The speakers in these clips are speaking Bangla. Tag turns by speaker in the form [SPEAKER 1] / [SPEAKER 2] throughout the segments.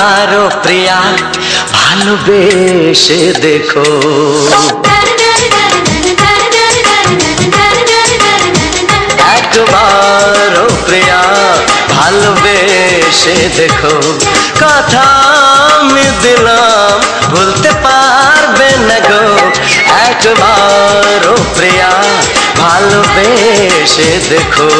[SPEAKER 1] ও প্রিয়া ভালোবেসে দেখো। একবার ও প্রিয়া ভালোবেসে দেখো। কথা আমি দিলাম ভুলতে পারবে না গো। একবার ও প্রিয়া ভালোবেসে দেখো।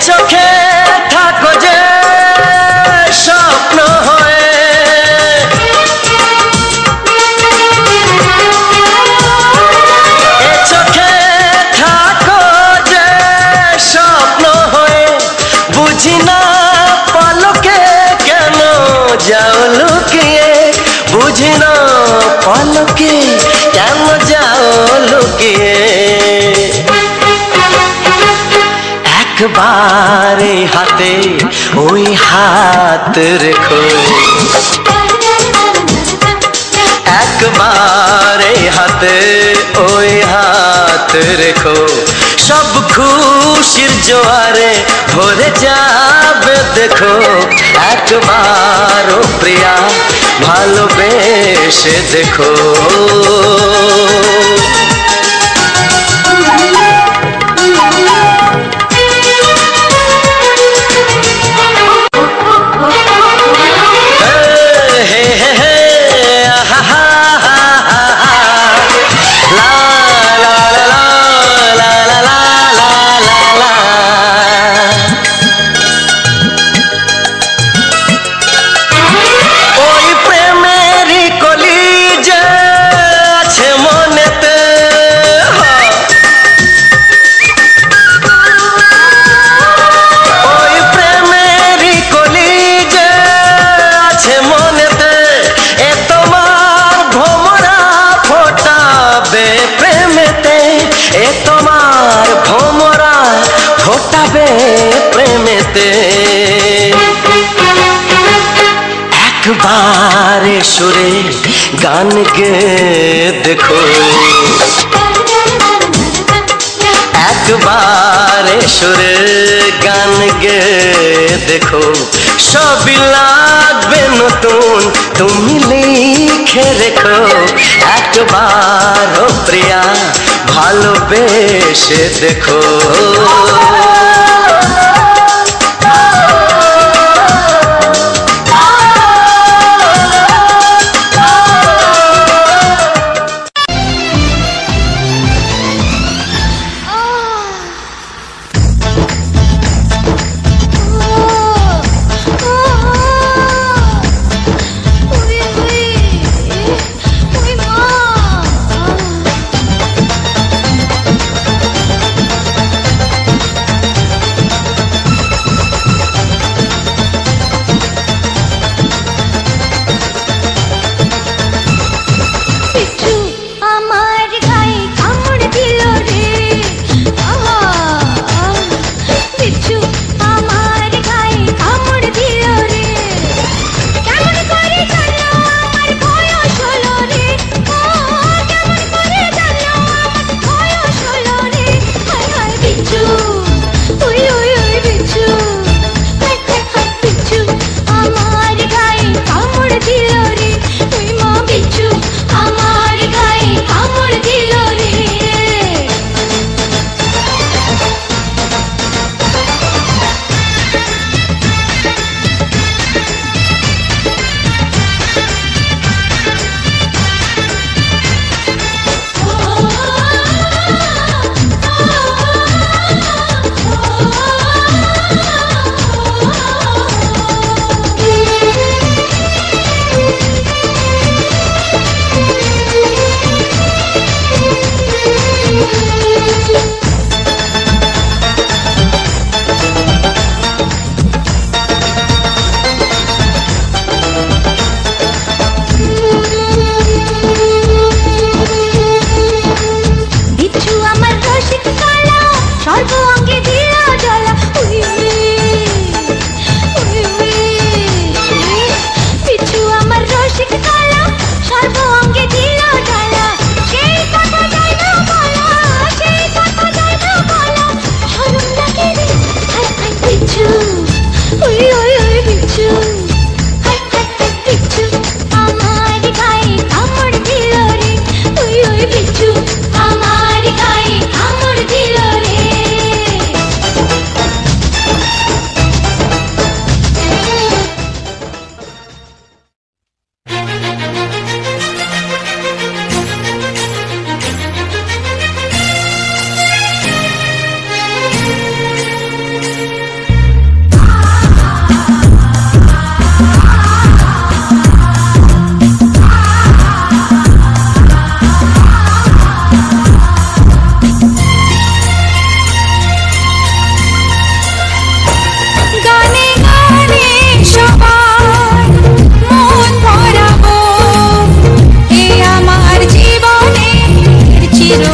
[SPEAKER 1] চোখে থাকো যে স্বপ্ন হয়ে, এ চোখে থাকো যে স্বপ্ন হয়ে, বুঝি না পলকে কেন যাও লুকিয়ে, বুঝি না পলকে কেন যাও লুকিয়ে। একবার হাতে ওই হাত রেখো। একবার হাতে ওই হাত রেখো। সব খুশির জোয়ারে ভরে যাবে দেখো। একবার ও প্রিয়া ভালোবেসে দেখো। এ তোমার ভোমরা ফোটাবে প্রেমেতে। একবার সুরে গান গে দেখো। একবার সুরে গান গে দেখো। সবই লাগবে নতুন তুমি লিখে রেখো। একবার ও প্রিয়া ভালোবেসে দেখো।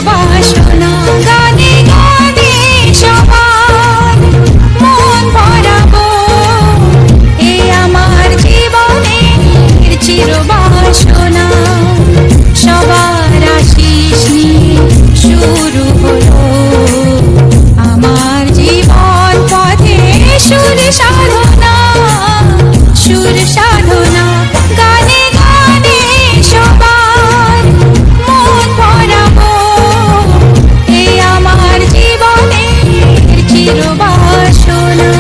[SPEAKER 2] বাসনা গানে গানে সবার মন ভরাবো এ আমার জীবনের চির বাসনা সবার আশিস নিয়ে শুরু হলো আমার জীবন পথে সুর সাধনা গানে গানে সবার মন ভরাবো এ আমার জীবনের চির বাসনা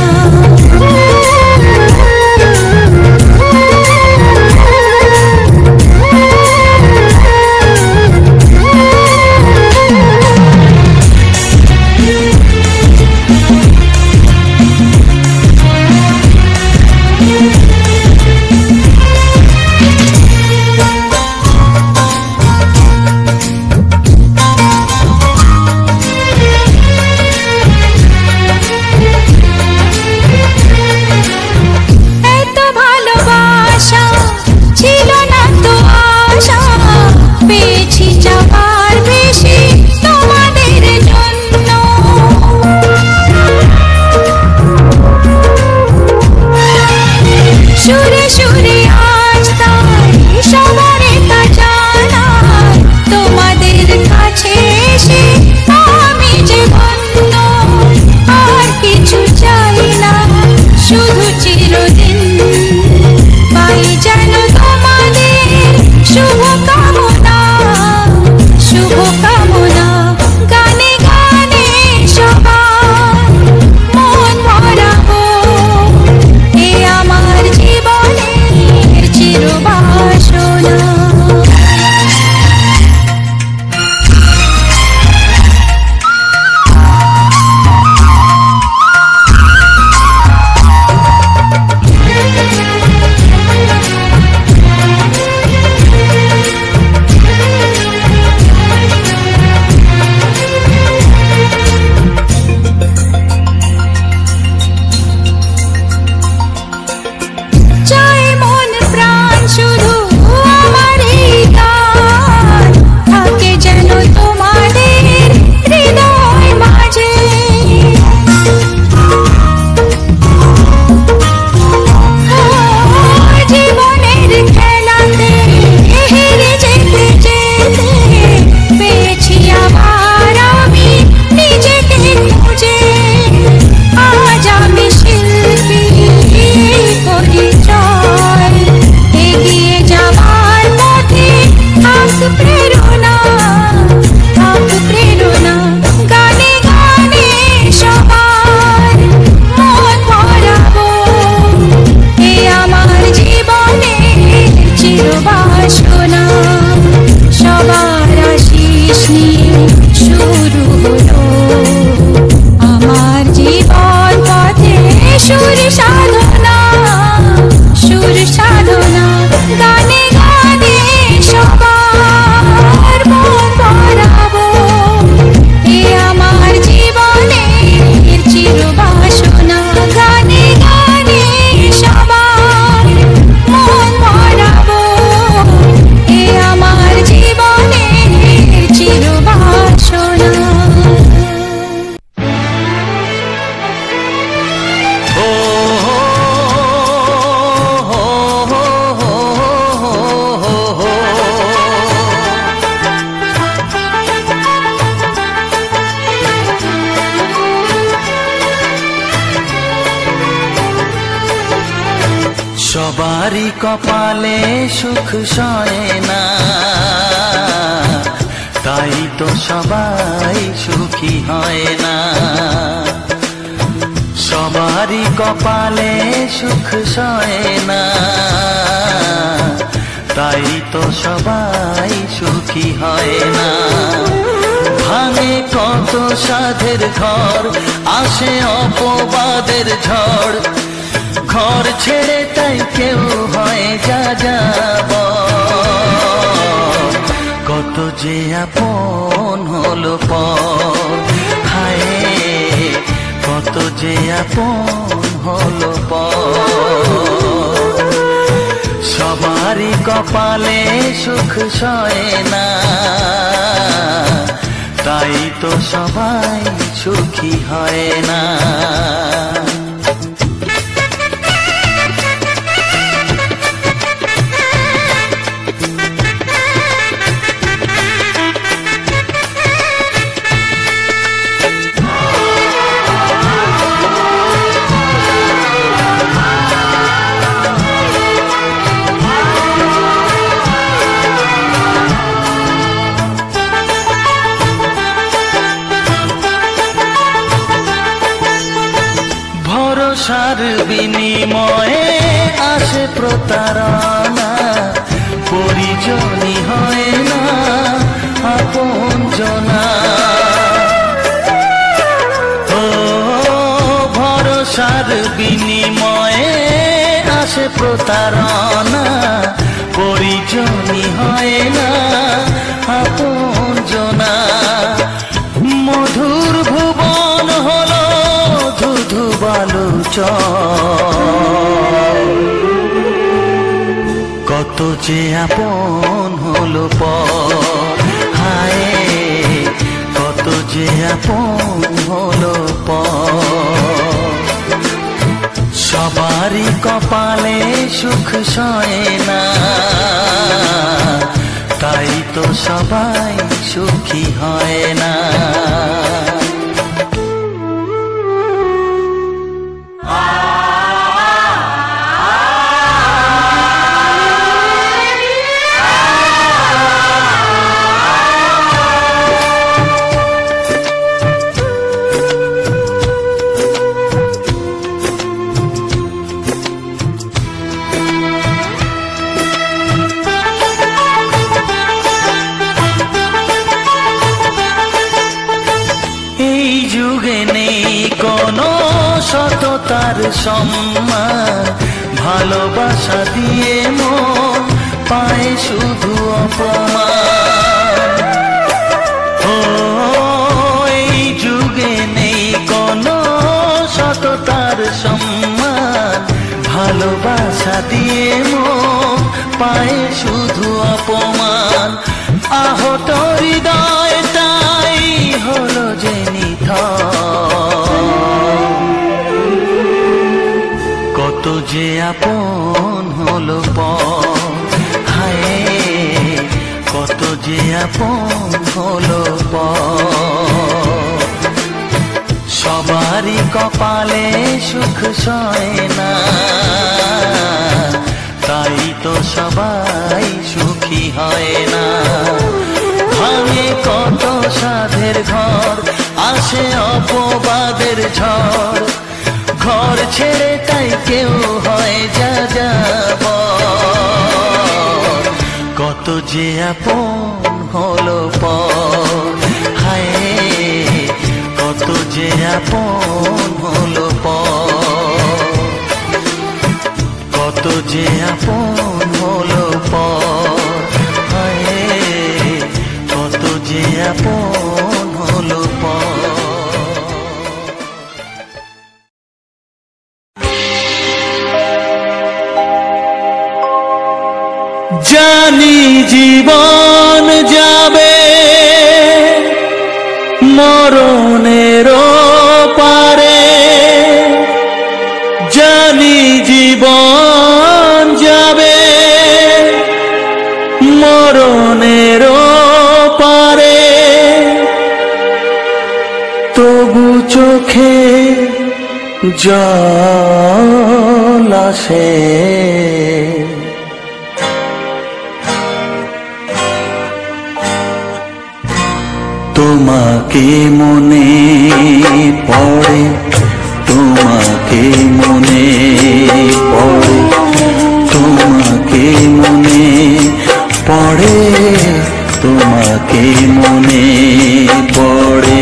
[SPEAKER 1] সবারই কপালে সুখ সয় না, তাই তো সবাই সুখী হয় না। সবারই কপালে সুখ সয় না, তাই তো সবাই সুখী হয় না। ভাঙে কত সাধের ঘর, আসে অপবাদের ঝড়, ঘর ছেড়ে তাই কেউ হয় যা যাব। কত যে আপন হলো পর, হায় কত যে আপন হলো পর। সবারই কপালে সুখ সয় না, তাই তো সবাই সুখী হয় না। ভরসার বিনিময়ে আসে প্রতারণা, পরিজনই হয় না আপনজনা। ও ভরসার বিনিময়ে আসে প্রতারণা, পরিজনই হয় না আপনজনা। মধুর ভুবন হলো ধুধু বালুচর, কত যে আপন হলো পর, হায় কত যে আপন হলো পর। সবারই কপালে সুখ সয় না, তাই তো সবাই সুখী হয় না। সততার সম্মান, ভালোবাসা দিয়ে মন পায় শুধু অপমান। ও এই যুগে নেই কোনো সততার সম্মান, ভালোবাসা দিয়ে মন পায় শুধু অপমান। আহত হৃদয়টাই হলো যে নিথর, কত যে আপন হলো পর, হায় কত যে আপন হলো পর। সবারই কপালে সুখ সয় না, তাই তো সবাই সুখী হয় না। ভাঙে কত সাধের ঘর, আসে অপবাদের ঝড়, ঘর ছেড়ে তাই কেউ হয় যা যাব। কত যে আপন হলো পর, হায় কত যে আপন হলো পর। কত যে আপন হলো পর, হায় কত যে আপন হলো পর। জানি জীবন যাবে মরণের পারে, জানি জীবন যাবে মরণের পারে, তবু চোখে জল আসে, তোমাকে মনে পড়ে, তোমাকে মনে পড়ে, তোমাকে মনে পড়ে, তোমাকে মনে পড়ে।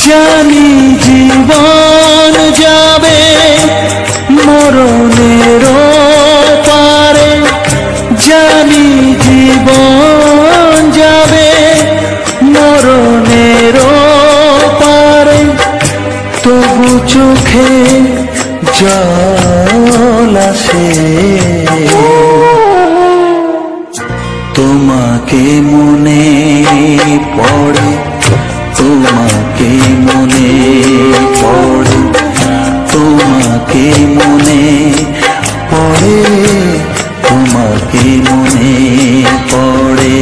[SPEAKER 1] জানি জীবন যাবে মরণের পারে, জানি জীবন যাবে পড়ে তোমাকে মনে পড়ে তোমাকে মনে পড়ে তোমাকে মনে পড়ে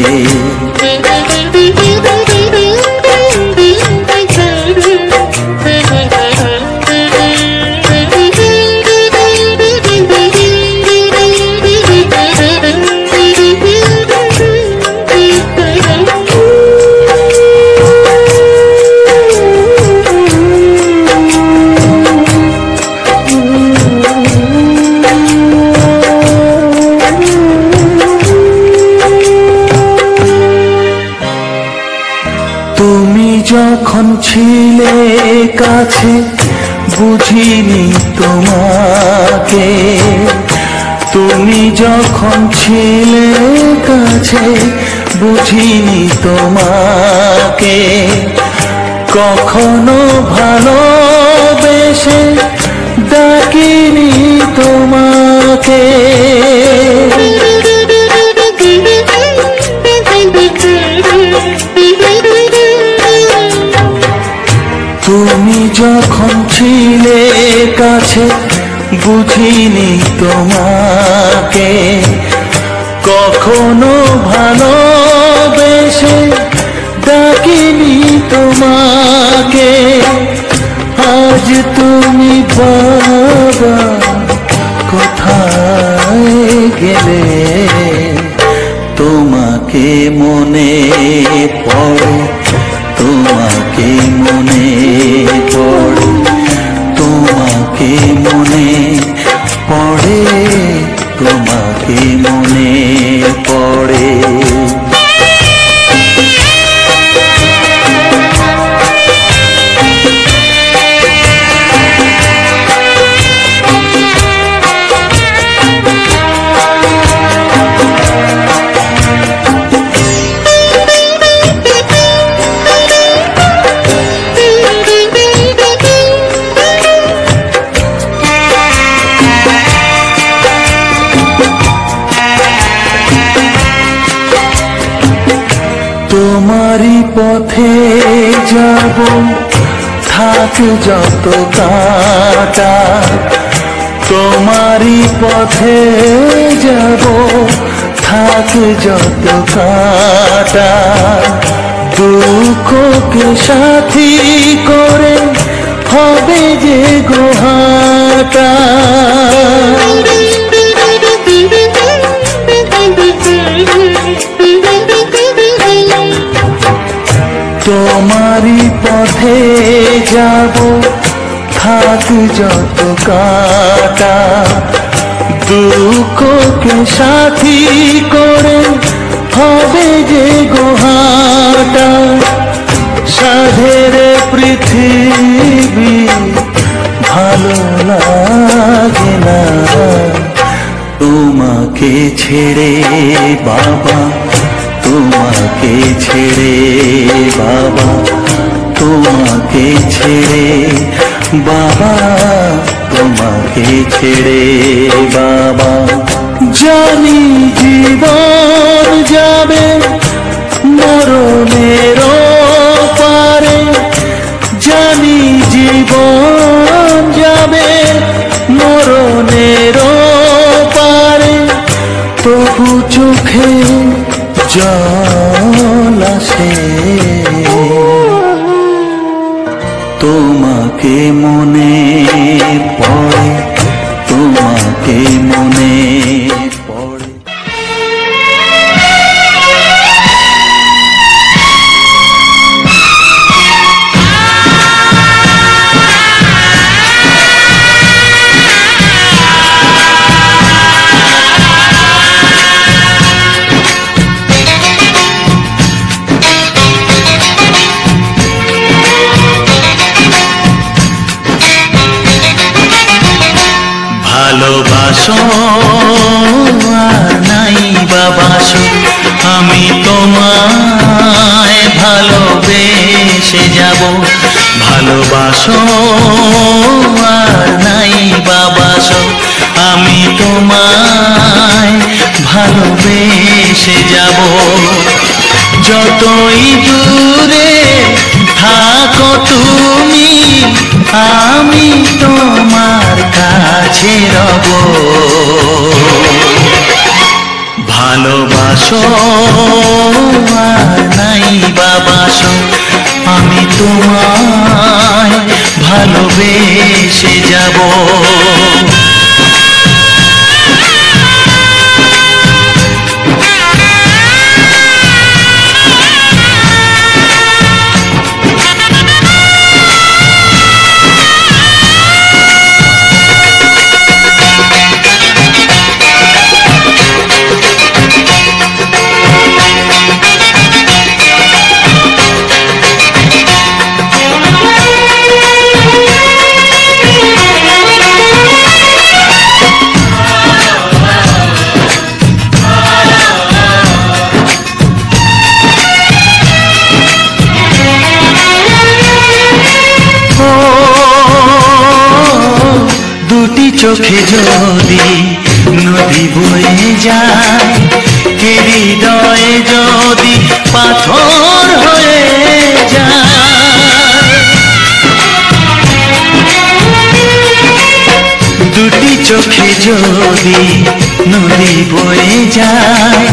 [SPEAKER 1] যখন ছিলে কাছে বুঝিনি তোমাকে তুমি যখন ছিলে কাছে বুঝিনি তোমাকে কখনো ভালোবেসে ডাকিনি তোমাকে তুমি যখন ছিলে কাছে বুঝিনি তোমাকে কখনো ভালোবেসে ডাকিনি তোমাকে আজ তুমি বাবা কোথায় গেলে তোমাকে মনে পড়ে তোমাকে মনে পড়ে তোমাকে মনে পড়ে তোমাকে মনে পড়ে তোমারই পথে যাব থাক যত কাটা তোমারই পথে যাব থাক যত কাটা দুঃখকে সাথী করে হবে যে গোহাটা তোমারই পথে যাব থাক যত কাটা দুঃখকে সাথী করে হবে যে গোহাটা সাধের পৃথিবী ভালো লাগে না তোমাকে ছেড়ে বাবা তোমাকে ছেড়ে বাবা তোমাকে ছেড়ে বাবা তোমাকে ছেড়ে বাবা জানি জীবন যাবে মরণের পারে জানি জীবন যাবে মরণের পারে তবু চোখে জল আসে তোমাকে মনে পড়ে তোমাকে মনে পড়ে ভালোবাসো আর নাই বাবাসো আমি তোমায় ভালোবেসে যাব ভালোবাসো আর নাই বাবাসো আমি তোমায় ভালোবেসে যাব যতই দূরে থাকো তুমি, আমি তোমার কাছে রব। ভালোবাসো আর নাই বাবাসো, আমি তোমায় ভালোবেসে যাব। চোখে যদি নদী বয়ে যায়, হৃদয়ে যদি পাথর হয়ে যায়, দুটি চোখে যদি নদী বয়ে যায়,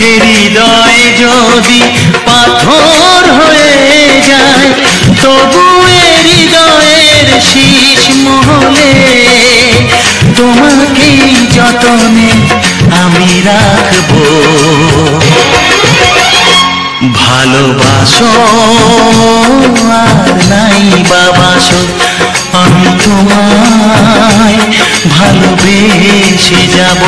[SPEAKER 1] হৃদয়ে যদি পাথর হয়ে যায়, তবু হৃদয়ের শীষ মহলে তোমাকে যতনে আমি রাখবো। ভালোবাসো আর নাই বাবাসো, আমি তোমায় ভালোবেসে যাব।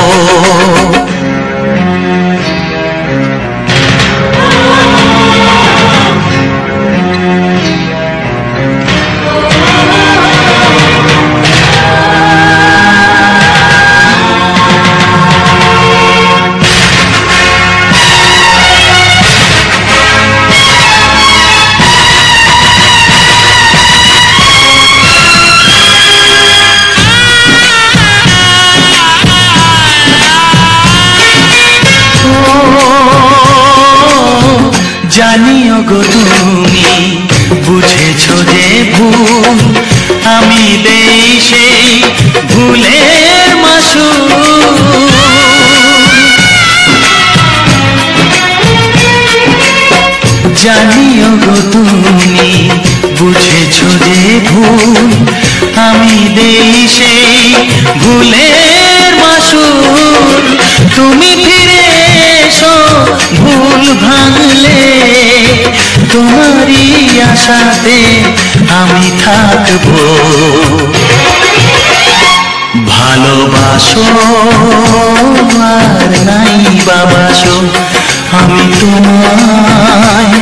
[SPEAKER 1] জানিও গো তুমি বুঝেছো যে ভুল, আমি দেই সেই ভুলের মাসুল। জানিও গো তুমি বুঝেছো যে ভুল, আমি দেই সেই ভুলের মাসুল। তুমি ফিরে এসো ভুল ভাঙলে, তোমারই আশাতে আমি থাকবো। ভালোবাসো আর নাই বাবাসো, আমি তোমায়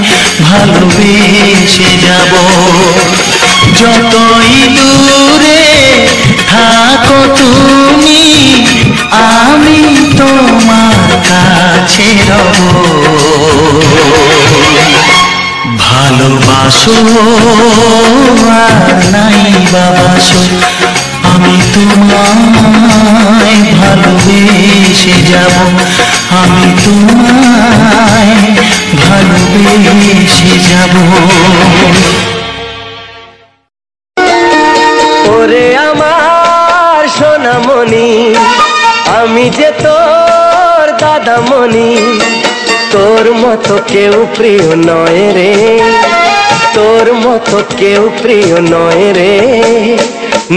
[SPEAKER 1] ভালোবেসে যাব। যতই দূরে থাকো তুমি, আমি তোমার কাছে রব। ভালোবাসো আর নাই বাবাসো, আমি তোমায় ভালোবেসে যাব। আমি তোমায় ভালোবেসে যাব।
[SPEAKER 3] ওরে আমার সোনামণি, আমি যে তোর দাদামণি, তোর মতো কেউ প্রিয় নয় রে, তোর মতো কেউ প্রিয় নয় রে।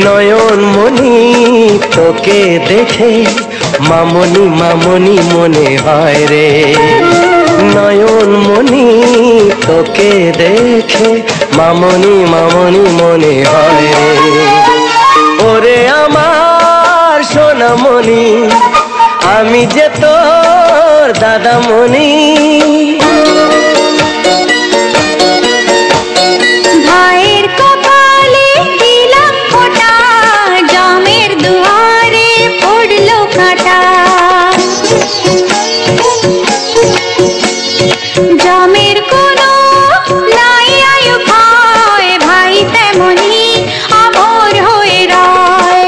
[SPEAKER 3] নয়ন মণি তোকে দেখে মামনি মামনি মনে হয় রে। নয়ন মণি তোকে দেখে মামনি মামনি মনে হয় রে। ওরে আমার সোনামণি, আমি যে তোর দাদামণি।
[SPEAKER 2] ভাইয়ের কপালে দিলাম ফোঁটা, জামের দুয়ারে পড়লো কাঁটা। জামের কোনো নাই আয়ু ভয়, ভাই তেমনি আমর হয়ে রয়।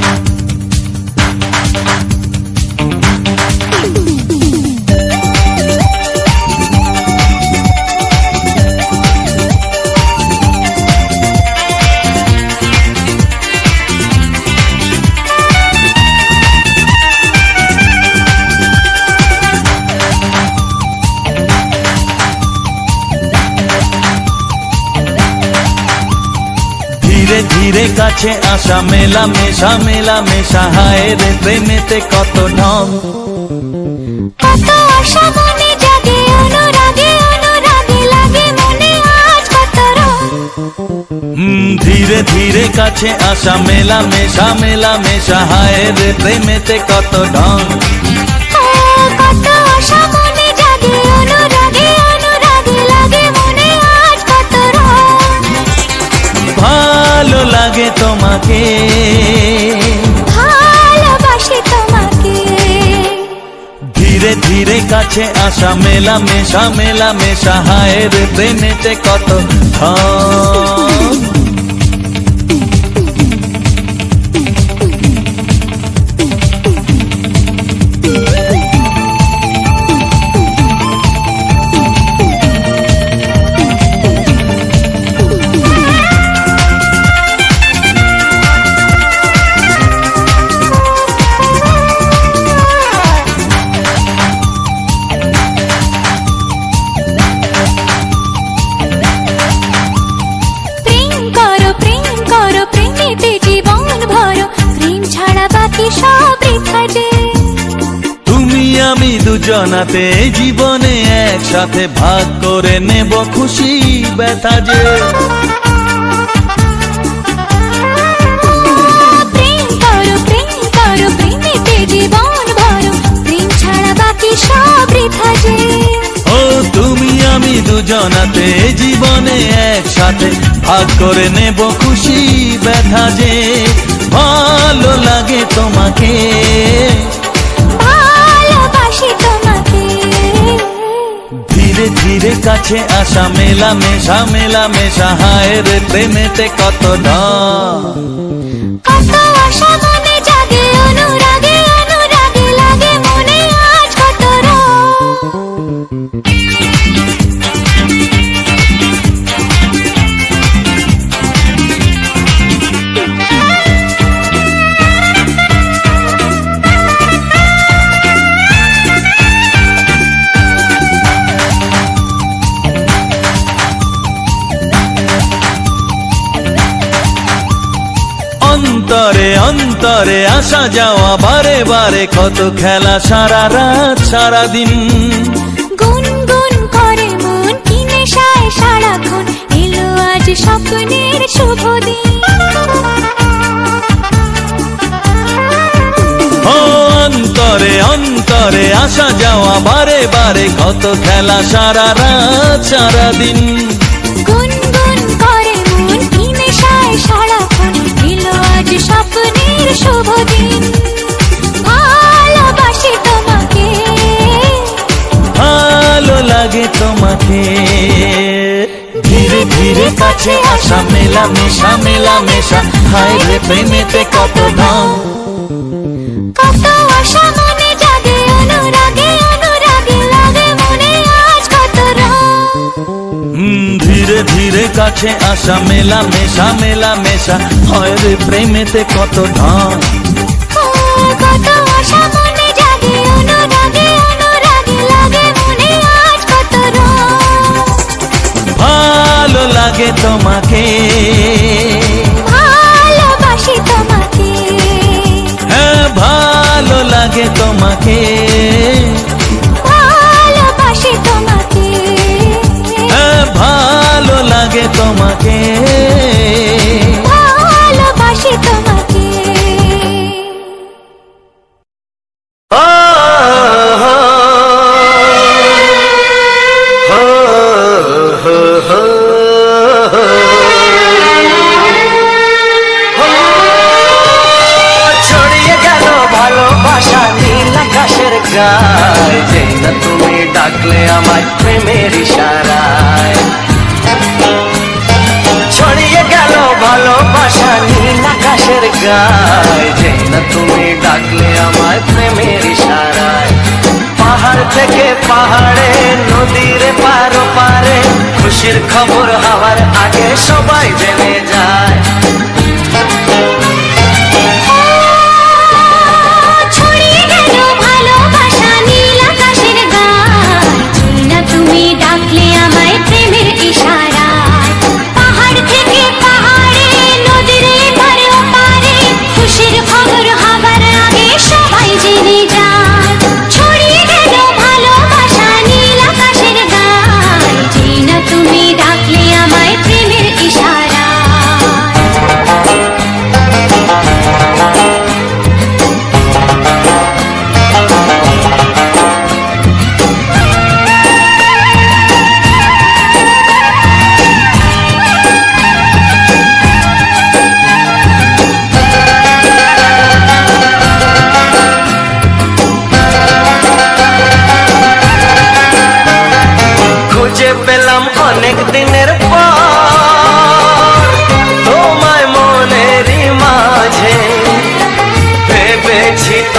[SPEAKER 1] ধীরে কাছে আসা মেলা মেশা হায় রে প্রেমেতে কত ঢং।
[SPEAKER 2] কত আশা মনে জাগে অনুরাগে লাগে মনে আজ কত রং।
[SPEAKER 1] ধীরে ধীরে কাছে আসা মেলা মেশা হায় রে প্রেমেতে কত ঢং।
[SPEAKER 2] কত আশা মনে জাগে অনুরাগে লাগে মনে আজ কত রং।
[SPEAKER 1] ভালো লাগে তোমাকে
[SPEAKER 2] ভালোবাসি তোমাকে।
[SPEAKER 1] ধীরে ধীরে কাছে আসা মেলা মেশা হায় রে প্রেমেতে কত ঢং। তুমি আমি দুজনাতে জীবনে একসাথে ভাগ করে নেব খুশি ব্যথা যে।
[SPEAKER 2] প্রেম করো প্রেমেতে জীবন ভরো, প্রেম ছাড়া বাকি সব বৃথা যে।
[SPEAKER 1] ও তুমি আমি দুজনাতে জীবনে একসাথে ভাগ করে নেব খুশি ব্যথা যে। ভালো লাগে তোমাকে
[SPEAKER 2] ভালোবাসি তোমাকে।
[SPEAKER 1] ধীরে ধীরে কাছে আসা মেলা মেশা হায় রে প্রেমেতে কত ঢং।
[SPEAKER 2] কত আশা মনে জাগে অনুরাগে লাগে মনে আজ কত রং।
[SPEAKER 1] অন্তরে অন্তরে আসা যাওয়া বারে বারে কত খেলা সারা রাত সারা দিন।
[SPEAKER 2] গুনগুন করে মন কি নেশায় সারাক্ষণ, এলো আজ স্বপ্নের শুভ দিন।
[SPEAKER 1] ও অন্তরে অন্তরে আসা যাওয়া বারে বারে কত খেলা সারা রাত সারা দিন।
[SPEAKER 2] গুনগুন করে মন কি নেশায় সারাক্ষণ, এলো আজ স্বপ্নের শুভ দিন। ভালোবাসি তোমাকে
[SPEAKER 1] ভালো লাগে তোমাকে। ধীরে ধীরে কাছে আসা মেলা মেশা হায় রে প্রেমেতে কত ঢং।
[SPEAKER 2] কত আশা মনে জাগে অনুরাগে লাগে মনে আজ কত রং।
[SPEAKER 1] ধীরে ধীরে কাছে আসা মেলা মেশা হয় রে প্রেমেতে কত ঢং।
[SPEAKER 2] কত আশা মনে জাগে অনুরাগে লাগে মনে আজ কত রং।
[SPEAKER 1] ভালো লাগে তোমাকে
[SPEAKER 2] ভালোবাসি তোমাকে।
[SPEAKER 1] হ্যাঁ ভালো লাগে তোমাকে
[SPEAKER 2] ভালোবাসি তোমাকে।
[SPEAKER 1] হ্যাঁ ভালো লাগে তোমাকে
[SPEAKER 2] ভালোবাসি তোমাকে।
[SPEAKER 3] ছড়িয়ে গেল ভালোবাসা নীল আকাশের গায়, যে না তুমি ডাকলে আমায় প্রেমের ইশারায়। ছড়িয়ে গেল ভালোবাসা নীল আকাশের গায়, যে না তুমি ডাকলে আমায় প্রেমের ইশারায়। পাহাড় থেকে পাহাড়ে নদীর পারো পারে, খুশির খবর হওয়ার আগে সবাই জেনে যায়।
[SPEAKER 2] ছড়িয়ে গেল ভালোবাসা নীল আকাশের গায়, না তুমি ডাকলে আমায় প্রেমের ইশারায়। পাহাড় থেকে পাহাড়ে নদীর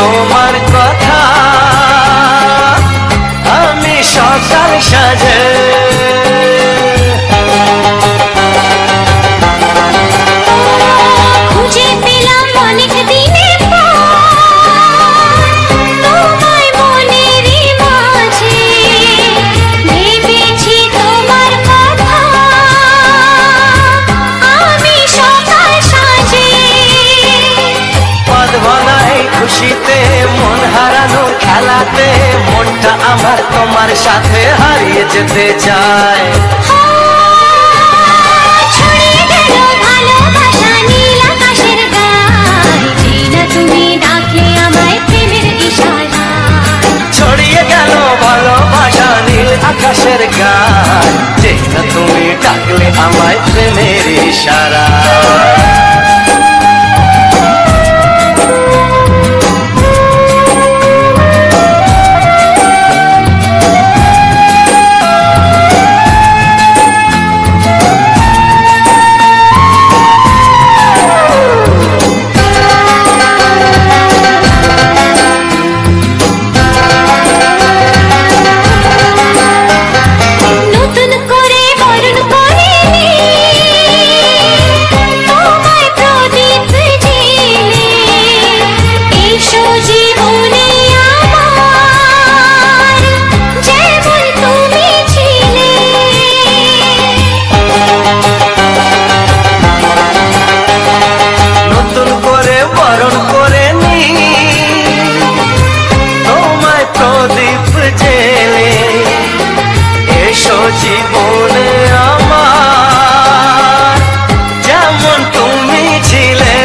[SPEAKER 3] তোমার কথা আমি সকাল সাজে
[SPEAKER 2] খুঁজে পেলাম অনেক দিনের পর তোমায় মনেরই মাঝে ভেবেছি তোমার কথা আমি সকাল সাজে
[SPEAKER 3] পদ ভলাই খুশিতে মন হারানোর খেলাতে মনটা আমার তোমার সাথে হারিয়ে যেতে চায়
[SPEAKER 2] ছড়িয়ে গেল ভালোবাসা নীল আকাশের গায়ে যেনা তুমি ডাকলে আমায় প্রেমের ইশারায়
[SPEAKER 3] ছড়িয়ে গেল ভালোবাসা নীল আকাশের গায় যেটা তুমি ডাকলে আমায় প্রেমের ইশারা
[SPEAKER 2] নতুন করে বরণ করে নি তোমায় প্রদীপ জেলে এসো জীবনে আমার যেমন তুমি ছিলে
[SPEAKER 3] নতুন করে বরণ করে নি তোমায় প্রদীপ জেলে এসো জীবনে আমার যেমন তুমি ছিলে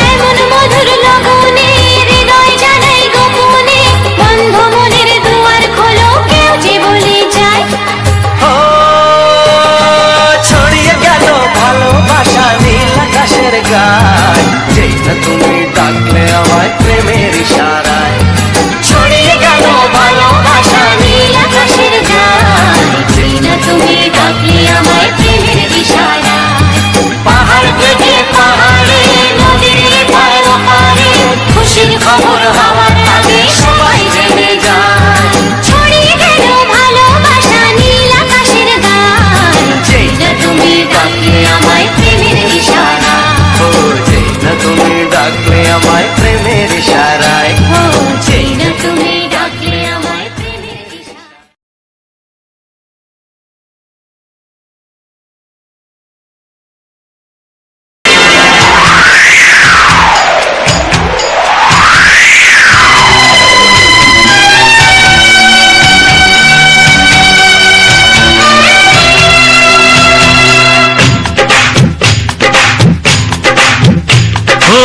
[SPEAKER 2] এমন মধুর লগনে হৃদয় জানাই গোপনে বন্ধ মনের দুয়ার খোলো কেউ যে বলে যায়
[SPEAKER 3] ও ছড়িয়ে গেল ভালোবাসা নীল আকাশের গায় যেটা তুমি ডাকলে আমায় প্রেমের ইশারায় ছড়িয়ে গেল ভালোবাসা নীল আকাশের গায়
[SPEAKER 2] যেনা তুমি ডাকলে আমায় প্রেমের ইশারায়
[SPEAKER 3] পাহাড় থেকে পাহাড়ে নদীর এপার ওপারে খুশির খবর হওয়ার আগে সবাই জেনে যায়
[SPEAKER 2] ছড়িয়ে গেল ভালোবাসা নীল আকাশের গায়ে যেনা তুমি ডাকলে আমায় প্রেমের ইশারায়
[SPEAKER 3] ও যেটা তুমি ডাকলে আমায় প্রেমের ইশারায়
[SPEAKER 2] ও যেনা তুমি ডাকলে আমায় প্রেমের ইশারায়
[SPEAKER 1] ও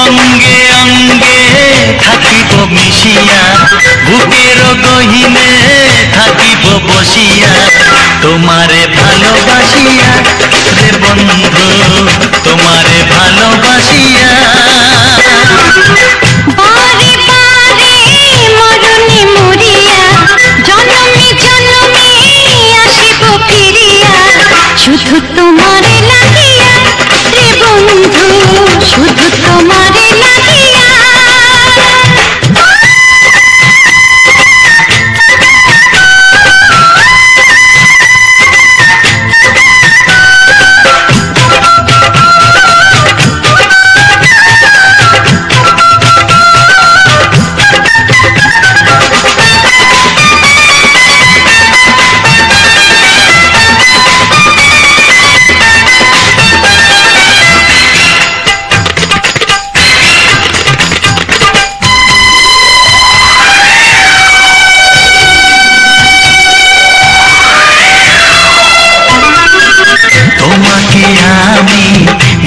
[SPEAKER 1] অঙ্গে অঙ্গে থাকিব মিশিয়া বুকের গহিনে থাকিব বসিয়া তোমারে ভালোবাসিয়া রে বন্ধু তোমারে ভালোবাসিয়া
[SPEAKER 2] বারে বারে মরণে মরিয়া জনমে জনমে আসিব ফিরিয়া শুধু তোমারে লাগিয়া রে বন্ধু শুধু তোমারে লাগিয়া
[SPEAKER 1] তোমাকে আমি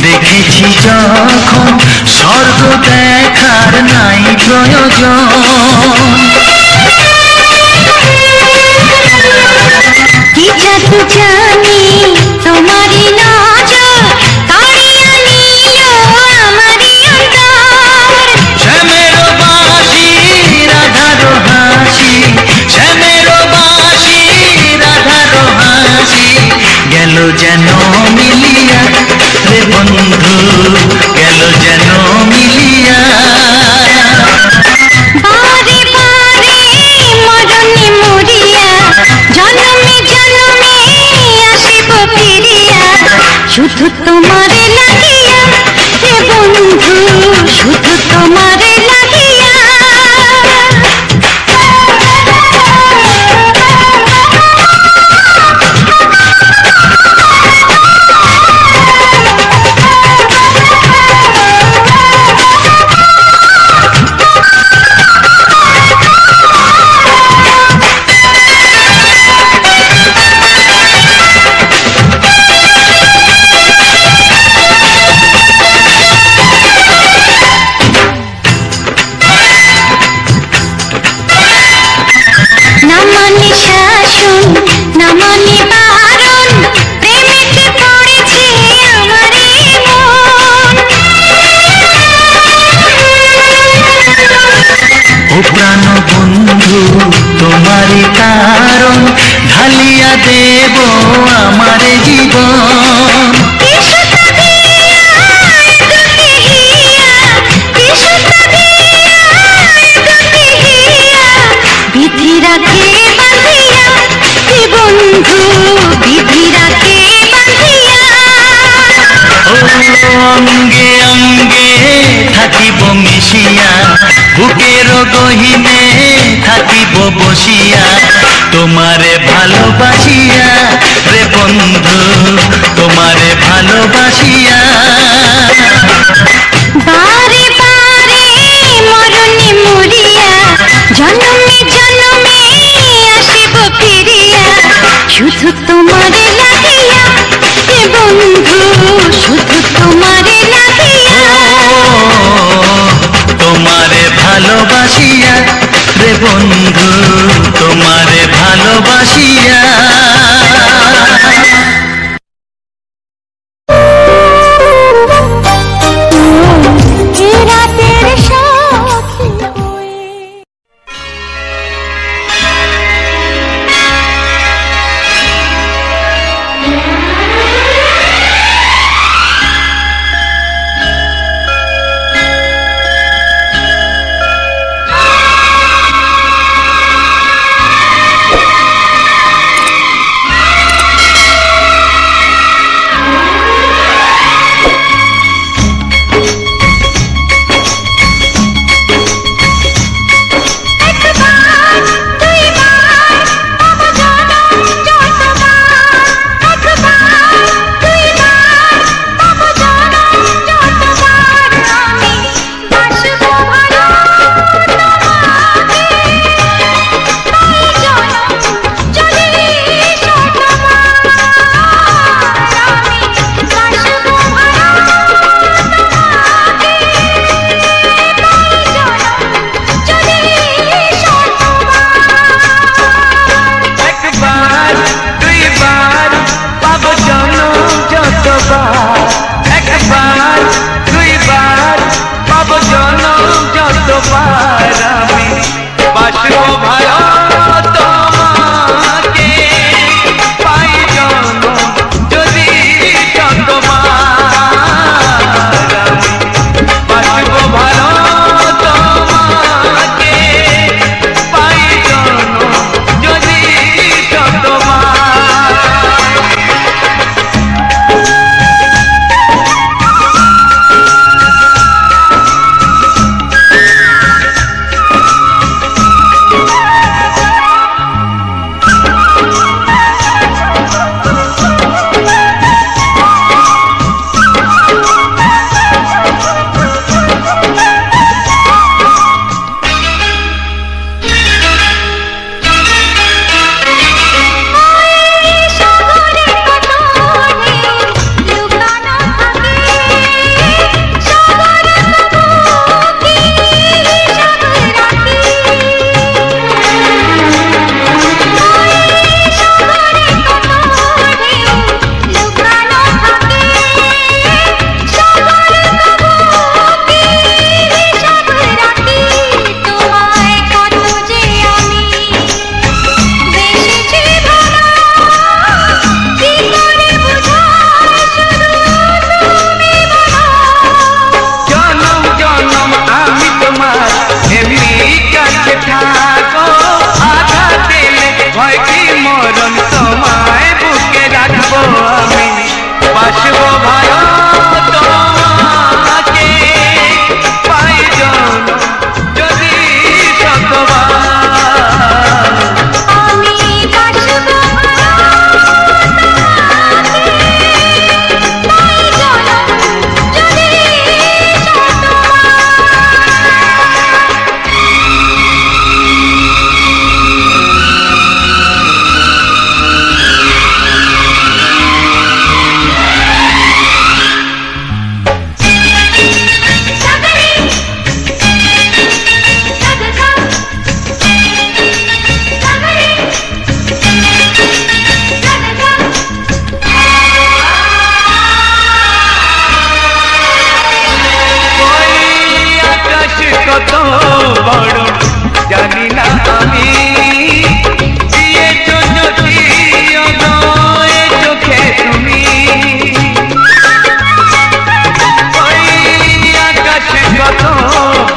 [SPEAKER 1] দেখেছি যখন স্বর্গ দেখার নাই প্রয়োজন
[SPEAKER 2] কি জাদু জানি তোমারই নজর কাড়িয়া নিল আমারই অন্তর
[SPEAKER 1] শ্যামের বাঁশি রাধার হাসি শ্যামের বাঁশি রাধার হাসি গেল যেন মিলিয়া রে বন্ধু গেল যেন মিলিয়া দিয়া দেব আমার জীবন।
[SPEAKER 2] বিধি রাখে বাঁধিয়া বন্ধু, বিধি রাখে বাঁধিয়া।
[SPEAKER 1] অঙ্গে অঙ্গে থাকিব মিশিয়া, বুকের গহিনে থাকিব বসিয়া, তোমারে ভালোবাসিয়া রে বন্ধু, তোমারে ভালোবাসিয়া।
[SPEAKER 2] বারে বারে মরণে মরিয়া, জন্মে জন্মে আসিব ফিরিয়া, শুধু তোমারে লাগিয়া হে বন্ধু, শুধু তোমারে লাগিয়া।
[SPEAKER 1] তোমারে ভালোবাসিয়া রে বন্ধু, তোমারে ভালোবাসিয়া।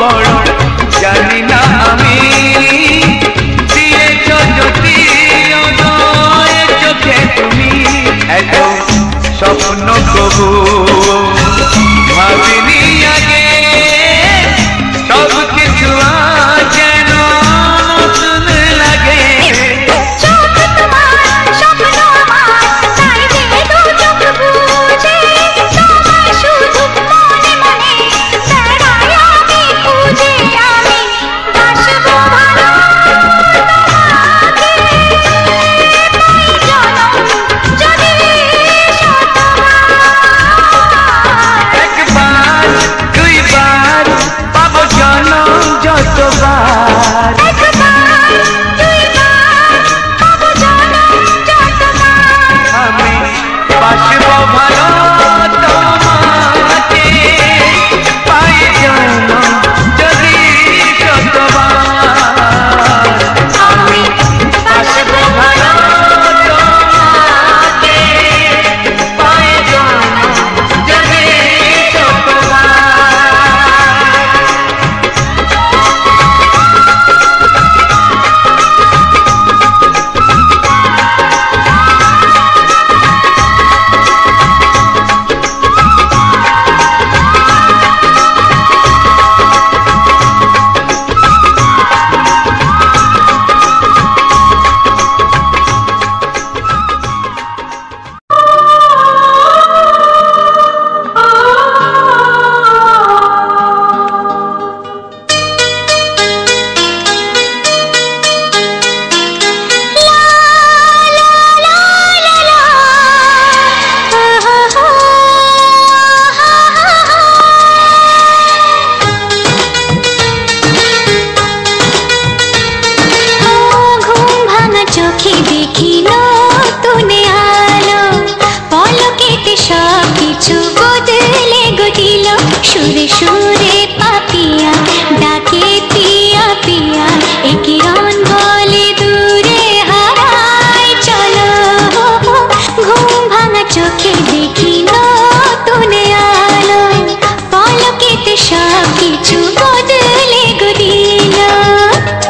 [SPEAKER 3] বড় জানি না আমি দিয়েছ যদি অদয় চোখে তুমি এত স্বপ্ন কবু ভাবিনি আগে সব কিছু যেন নতুন লাগে
[SPEAKER 2] সুরে সুরে পাপিয়া ডাকে পিয়া পিয়া একই রন বলে দূরে হারায় চলো ঘুম ভাঙা চোখে দেখি নতুন আলো পলকেতে সব কিছু বদলে গো দিল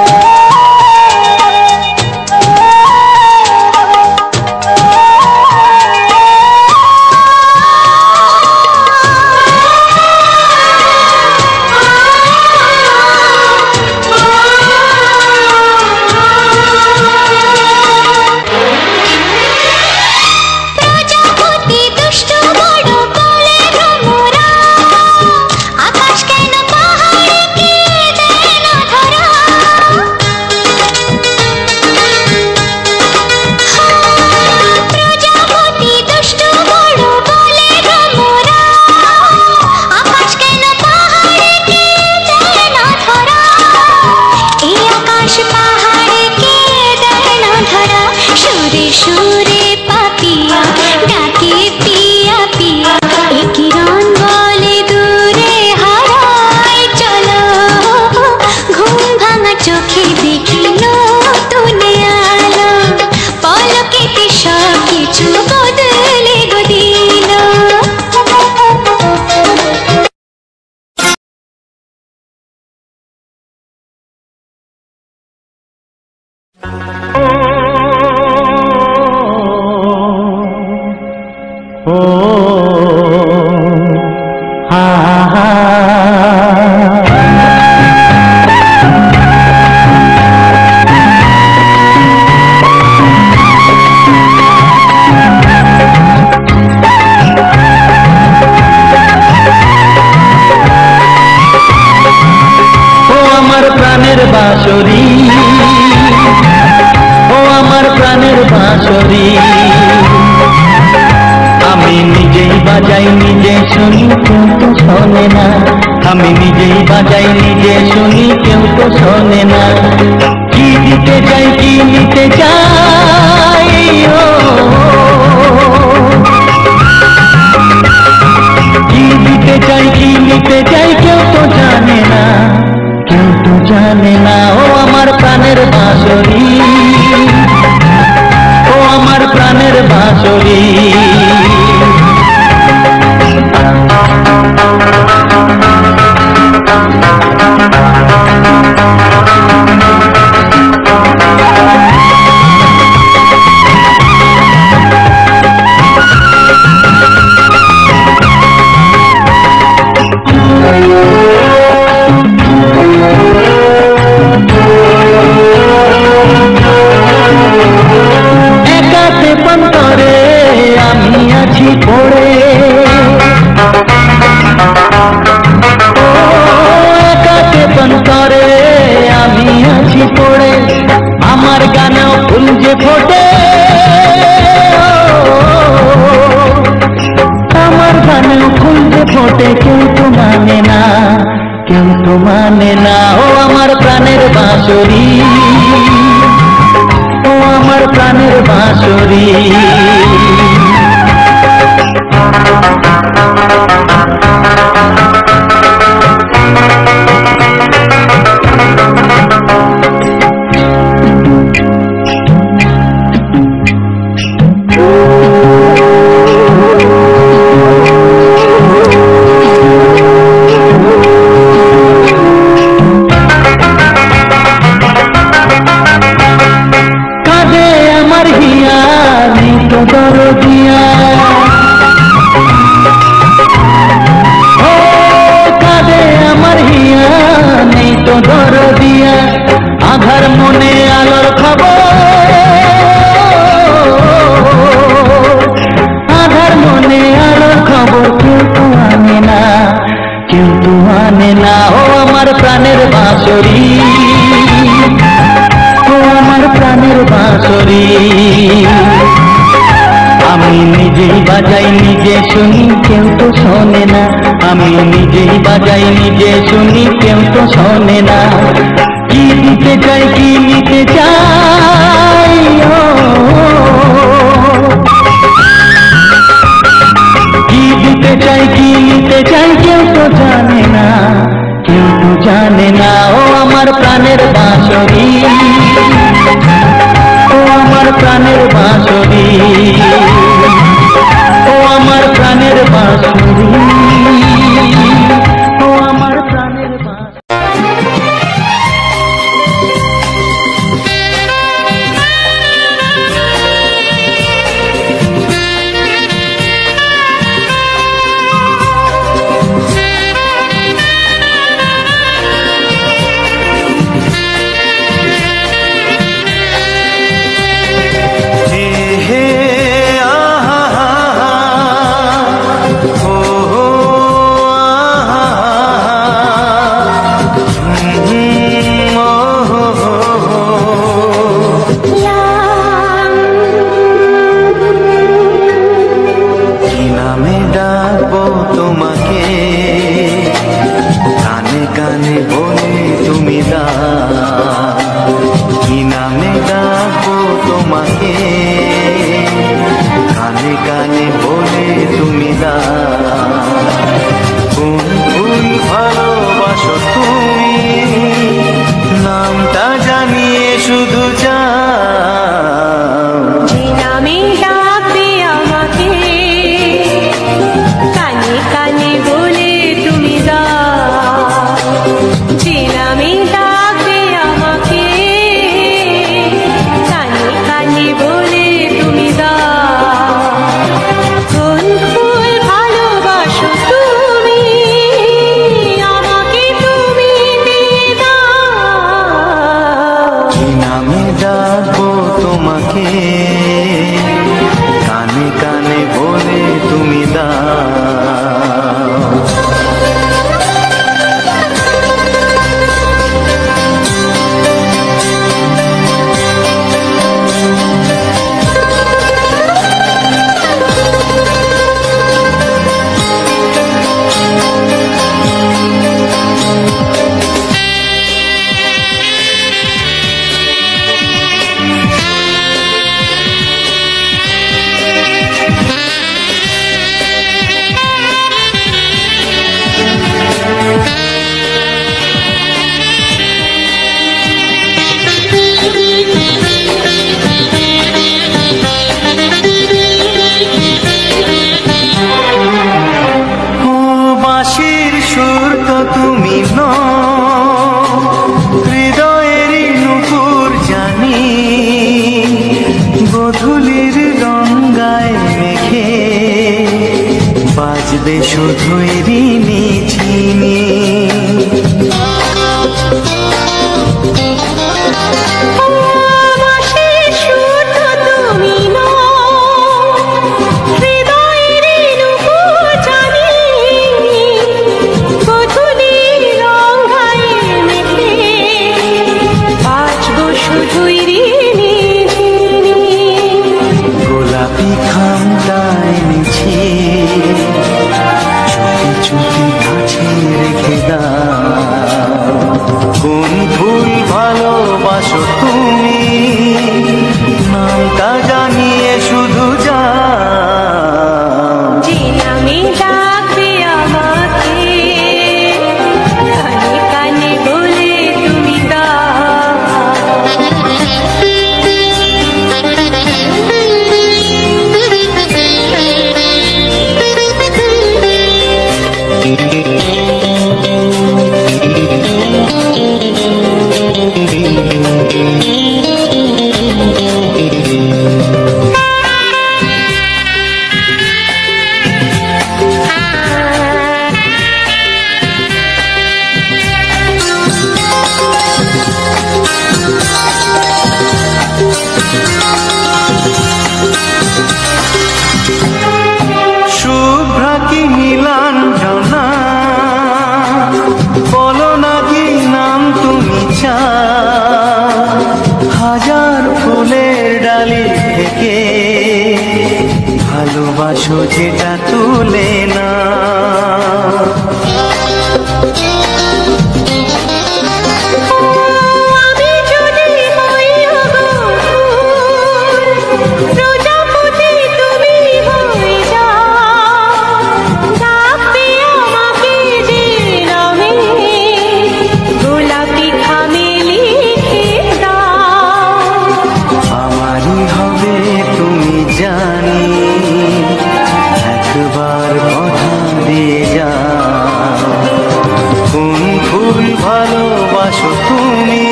[SPEAKER 2] সুরে পাপিয়া ডাকে পিয়া পিয়া একই রন বলে দূরে হারায় চলো ঘুম ভাঙা চোখে দেখি নতুন আলো পলকেতে সব কিছু বদলে গো দিল
[SPEAKER 1] বাঁশরি ও আমার প্রাণের বাঁশরি আমি নিজেই বাজাই নিজে শুনি কেউ তো শোনে না আমি নিজেই বাজাই নিজে শুনি কেউ তো শোনে না কি দিতে চাই কি নিতে চাই কি দিতে চাই কি নিতে চাই কেউ তো জানে না কেউ তো জানে না ও আমার প্রাণের বাঁশরি ও আমার প্রাণের বাঁশরি ও আমার প্রাণের বাঁশরি, ও আমার প্রাণের বাঁশরি। আধার মনে আলোর খবর, আধার মনে আলোর খবর কেউ তো আনে না, কেউ তো আনে না। ও আমার প্রাণের বাঁশরি, ও আমার প্রাণের বাঁশরি। আমি নিজেই বাজাই নিজে শুনি, কেউ তো শোনে না। আমি নিজেই বাজাই নিজে শুনি, কেউ তো শোনে না। কি দিতে চাই, কি নিতে চাই, কি দিতে চাই, কি নিতে চাই, কেউ তো জানে না, কেউ তো জানে না। ও আমার প্রাণের বাঁশরি, ও আমার প্রাণের বাঁশরি, ও আমার প্রাণের বাঁশরি, ও আমার প্রাণের বাঁশরি।
[SPEAKER 3] কোন ফুল ভালোবাসো তুমি, নামটা জানিয়ে শুধু যাও।
[SPEAKER 2] যে নামে ডাকবে আমাকে, কানে কানে বলে তুমি
[SPEAKER 3] শুভ্রা কি নীলাঞ্জনা, বলো না কি নাম তুমি চাও। হাজার ফুলের ডালি থেকে ভালোবাসো যেটা তুলে না। জানি একবার কথা দিয়ে যাও। কোন ফুল ভালোবাসো তুমি,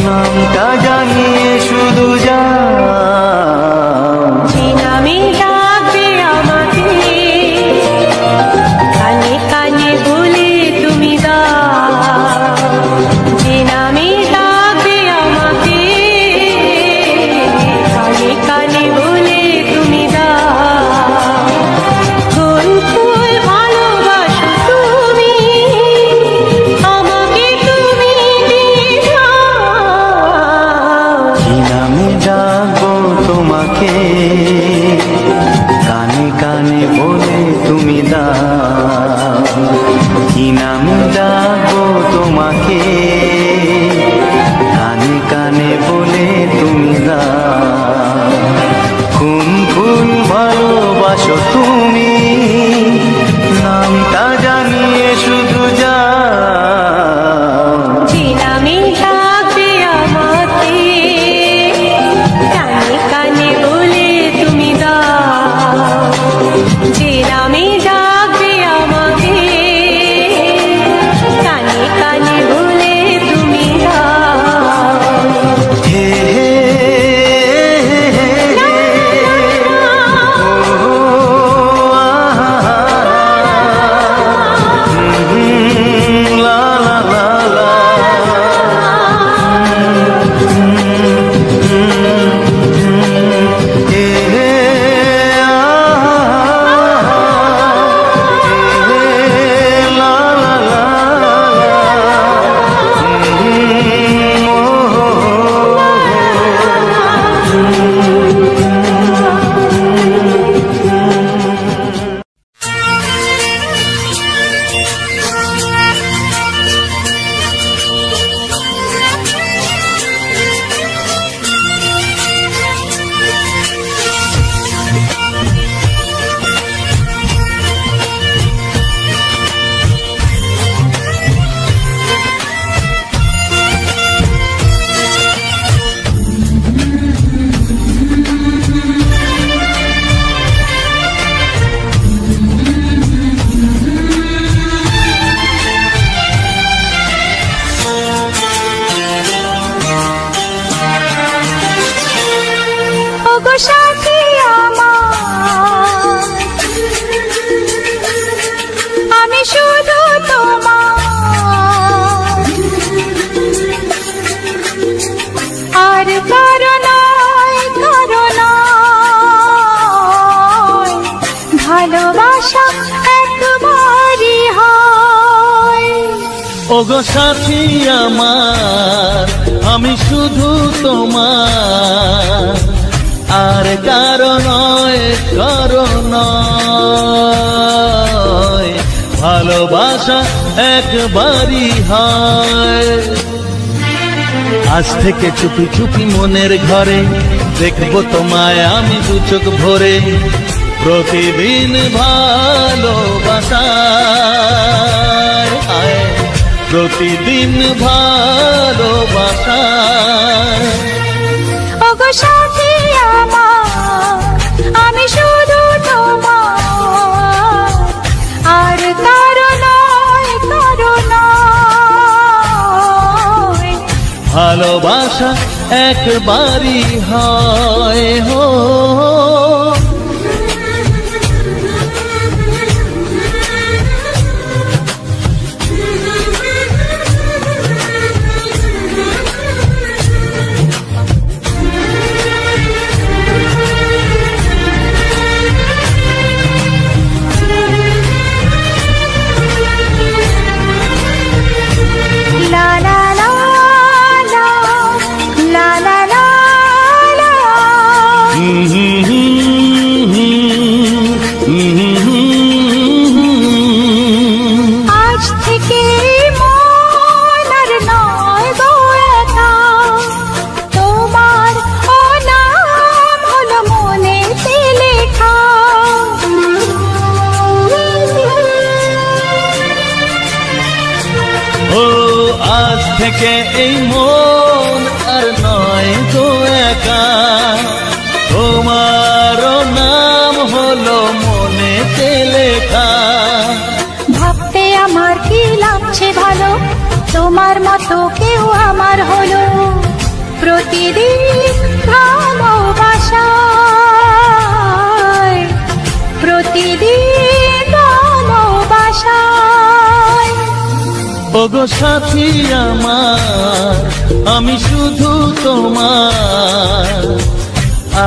[SPEAKER 3] নামটা জানিয়ে শুধু যাও।
[SPEAKER 2] যে নামে ডাকবে আমাকে, কানে কানে বলে তুমি দাও। যে নামে ডাকবে আমাকে, কানে কানে বলে তুমি দাও। কোন ফুল ভালোবাসো তুমি, আমাকে তুমি দিয়ে যাও।
[SPEAKER 3] কি নামে ডাকবো তোমাকে, কানে কানে বলে তুমি দাও। কি নামে ডাকবো তোমাকে, কানে কানে বলে তুমি দাও। কোন ফুল ভালোবাসো তুমি, নামটা জানিয়ে শুধু যাও।
[SPEAKER 2] যে নামে ডাকবে আমাকে, কানে কানে বলে তুমি দাও। যে নামে ডাকবে আমাকে, কানে কানে বলে তুমি দাও।
[SPEAKER 3] হে হে হে ও লা লা লা লা। হে হে লা লা লা
[SPEAKER 2] ওগো সাথী আমার, আমি শুধু তোমার, আর কারো নয়, কারো নয়। ভালোবাসা একবারই হয়।
[SPEAKER 1] ওগো সাথী আমার, আমি শুধু তোমার, আর কারো নয়, কারো নয়। ভালোবাসা একবারই হয়। আজ থেকে চুপি চুপি মনের ঘরে দেখবো তোমায় আমি দু চোখ ভরে, প্রতিদিন ভালোবাসায়, প্রতিদিন ভালোবাসায়।
[SPEAKER 2] ওগো সাথী আমার, আমি শুধু তোমার, আর কারো নয়, কারো নয়।
[SPEAKER 1] ভালোবাসা একবারই হয় হো।
[SPEAKER 2] আজ থেকে মন আর নয় গো একা, তোমার ও নাম হলো মনেতে লেখা।
[SPEAKER 1] ও আজ থেকে এই মন আর নয় গো একা, তোমার নাম হলো মনেতে লেখা।
[SPEAKER 2] ভাবতে আমার কি লাগছে ভালো, তোমার মতো কেউ আমার হলো। প্রতিদিন ভালোবাসায়, প্রতিদিন ভালোবাসায়।
[SPEAKER 1] ওগো সাথী আমার, আমি শুধু তোমার,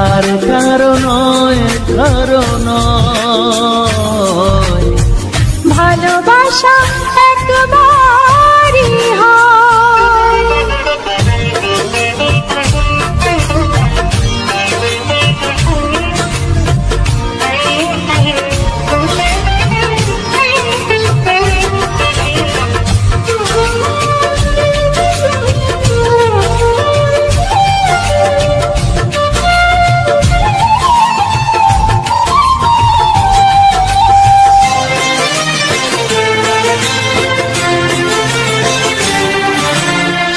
[SPEAKER 1] আর কারো নয়, কারো নয়।
[SPEAKER 2] ভালোবাসা একবারই হয়।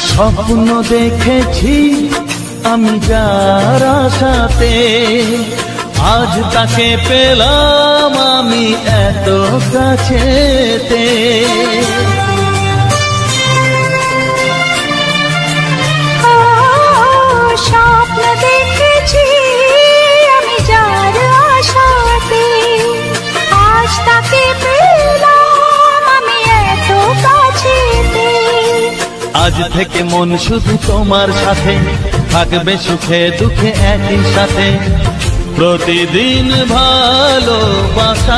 [SPEAKER 1] স্বপ্ন দেখেছি আমি যার আশাতে, আজ তাকে পেলাম আমি এত কাছেতে।
[SPEAKER 2] স্বপ্ন দেখেছি আমি যার আশাতে, আজ তাকে পেলাম আমি এত কাছেতে।
[SPEAKER 1] আজ থেকে মন শুধু তোমার সাথে, থাকবে সুখে দুঃখে একই সাথে। প্রতিদিন ভালোবাসায়,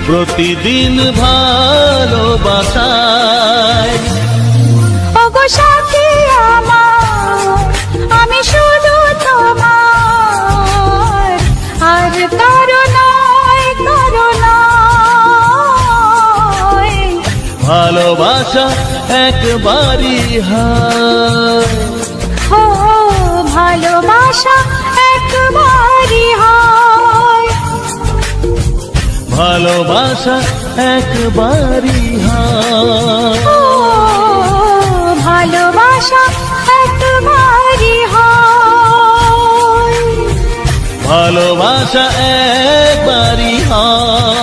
[SPEAKER 1] প্রতিদিন ভালোবাসায়।
[SPEAKER 2] ওগো সাথী আমার, আমি শুধু তোমার, আর কারো নয়, কারো নয়।
[SPEAKER 1] ভালোবাসা একবারই হয়।
[SPEAKER 2] ও ভালোবাসা একবারই হয়।
[SPEAKER 1] ভালোবাসা একবারই হয়।
[SPEAKER 2] ও ভালোবাসা একবারই হয়।
[SPEAKER 1] ভালোবাসা একবারই হয়।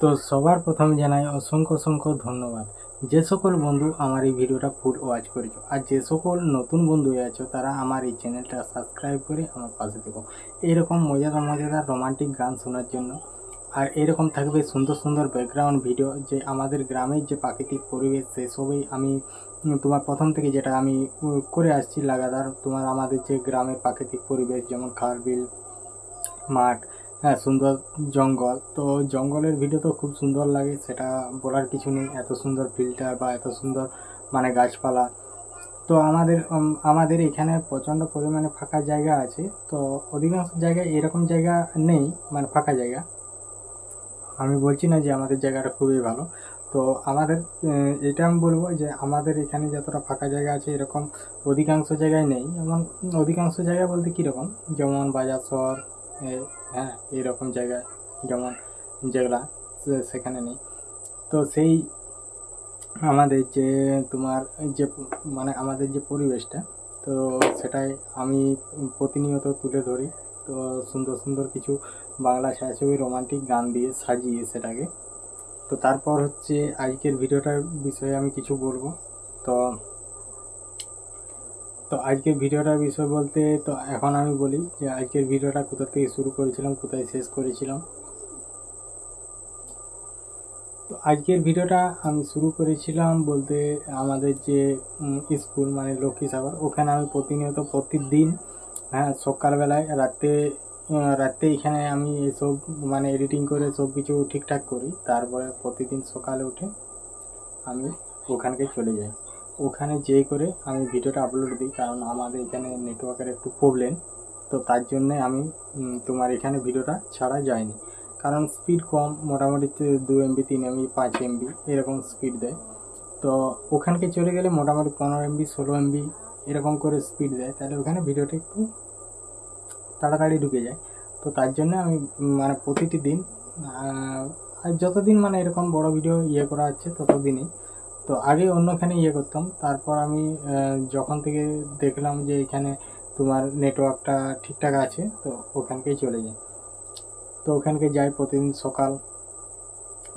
[SPEAKER 4] তো সবার প্রথমে জানাই অসংখ্য অসংখ্য ধন্যবাদ যে সকল বন্ধু আমার এই ভিডিওটা ফুল ওয়াচ করেছো, আর যে সকল নতুন বন্ধু আছো তারা আমার এই চ্যানেলটা সাবস্ক্রাইব করে আমার পাশে থেকো এইরকম মজাদার মজাদার রোমান্টিক গান শোনার জন্য। আর এরকম থাকবে সুন্দর সুন্দর ব্যাকগ্রাউন্ড ভিডিও, যে আমাদের গ্রামের যে প্রাকৃতিক পরিবেশ সেসবই আমি তোমার প্রথম থেকে যেটা আমি করে আসছি লাগাতার। তোমার আমাদের যে গ্রামের প্রাকৃতিক পরিবেশ যেমন খাল বিল মাঠ, হ্যাঁ সুন্দর জঙ্গল, তো জঙ্গলের ভিডিও তো খুব সুন্দর লাগে, সেটা বলার কিছু নেই। এত সুন্দর ফিল্টার বা এত সুন্দর মানে গাছপালা। তো আমাদের এখানে প্রচণ্ড পরিমাণে ফাঁকা জায়গা আছে, তো অধিকাংশ জায়গায় এরকম জায়গা নেই মানে ফাঁকা জায়গা। আমি বলছি না যে আমাদের জায়গাটা খুবই ভালো, তো আমাদের এটা আমি বলবো যে আমাদের এখানে যতটা ফাঁকা জায়গা আছে এরকম অধিকাংশ জায়গায় নেই। যেমন অধিকাংশ জায়গা বলতে কীরকম, যেমন বাজার শহর, হ্যাঁ এরকম জায়গায় যেমন যেগুলা সেখানে নেই। তো সেই আমাদের যে তোমার যে মানে আমাদের যে পরিবেশটা, তো সেটাই আমি প্রতিনিয়ত তুলে ধরি। তো সুন্দর সুন্দর কিছু বাংলা ছায়াছবি রোমান্টিক গান দিয়ে সাজিয়ে সেটাকে। তো তারপর হচ্ছে আজকের ভিডিওটার বিষয়ে আমি কিছু বলবো। তো আজকের ভিডিওটার বিষয় বলতে তো এখন আমি বলি যে আজকের ভিডিওটা কোথা থেকে শুরু করেছিলাম, কোথায় শেষ করেছিলাম। তো আজকের ভিডিওটা আমি শুরু করেছিলাম বলতে আমাদের যে স্কুল মানে লক্ষ্মীসাগর, ওখানে আমি প্রতিনিয়ত প্রতিদিন হ্যাঁ সকালবেলায় রাতে এখানে আমি এসব মানে এডিটিং করে সব কিছু ঠিকঠাক করি। তারপরে প্রতিদিন সকালে উঠে আমি ওখানকে চলে যাই, ওখানে যেয়ে করে আমি ভিডিওটা আপলোড দিই, কারণ আমাদের এখানে নেটওয়ার্কের একটু প্রবলেম। তো তার জন্যে আমি তোমার এখানে ভিডিওটা ছাড়া যায়নি, কারণ স্পিড কম, মোটামুটি 2 MB 3 MB 5 MB এরকম স্পিড দেয়। তো ওখানকে চলে গেলে মোটামুটি 15 MB 16 MB এরকম করে স্পিড দেয়, তাহলে ওখানে ভিডিওটা একটু তাড়াতাড়ি ঢুকে যায়। তো তার জন্য আমি মানে প্রতিটি দিন আর যতদিন মানে এরকম বড় ভিডিও করা হচ্ছে ততদিনই। তো আগে অন্যখানে করতাম, তারপর আমি যখন থেকে দেখলাম যে এখানে তোমার নেটওয়ার্কটা ঠিকঠাক আছে, তো ওখানকেই চলে যাই। তো ওখানকে যাই প্রতিদিন সকাল,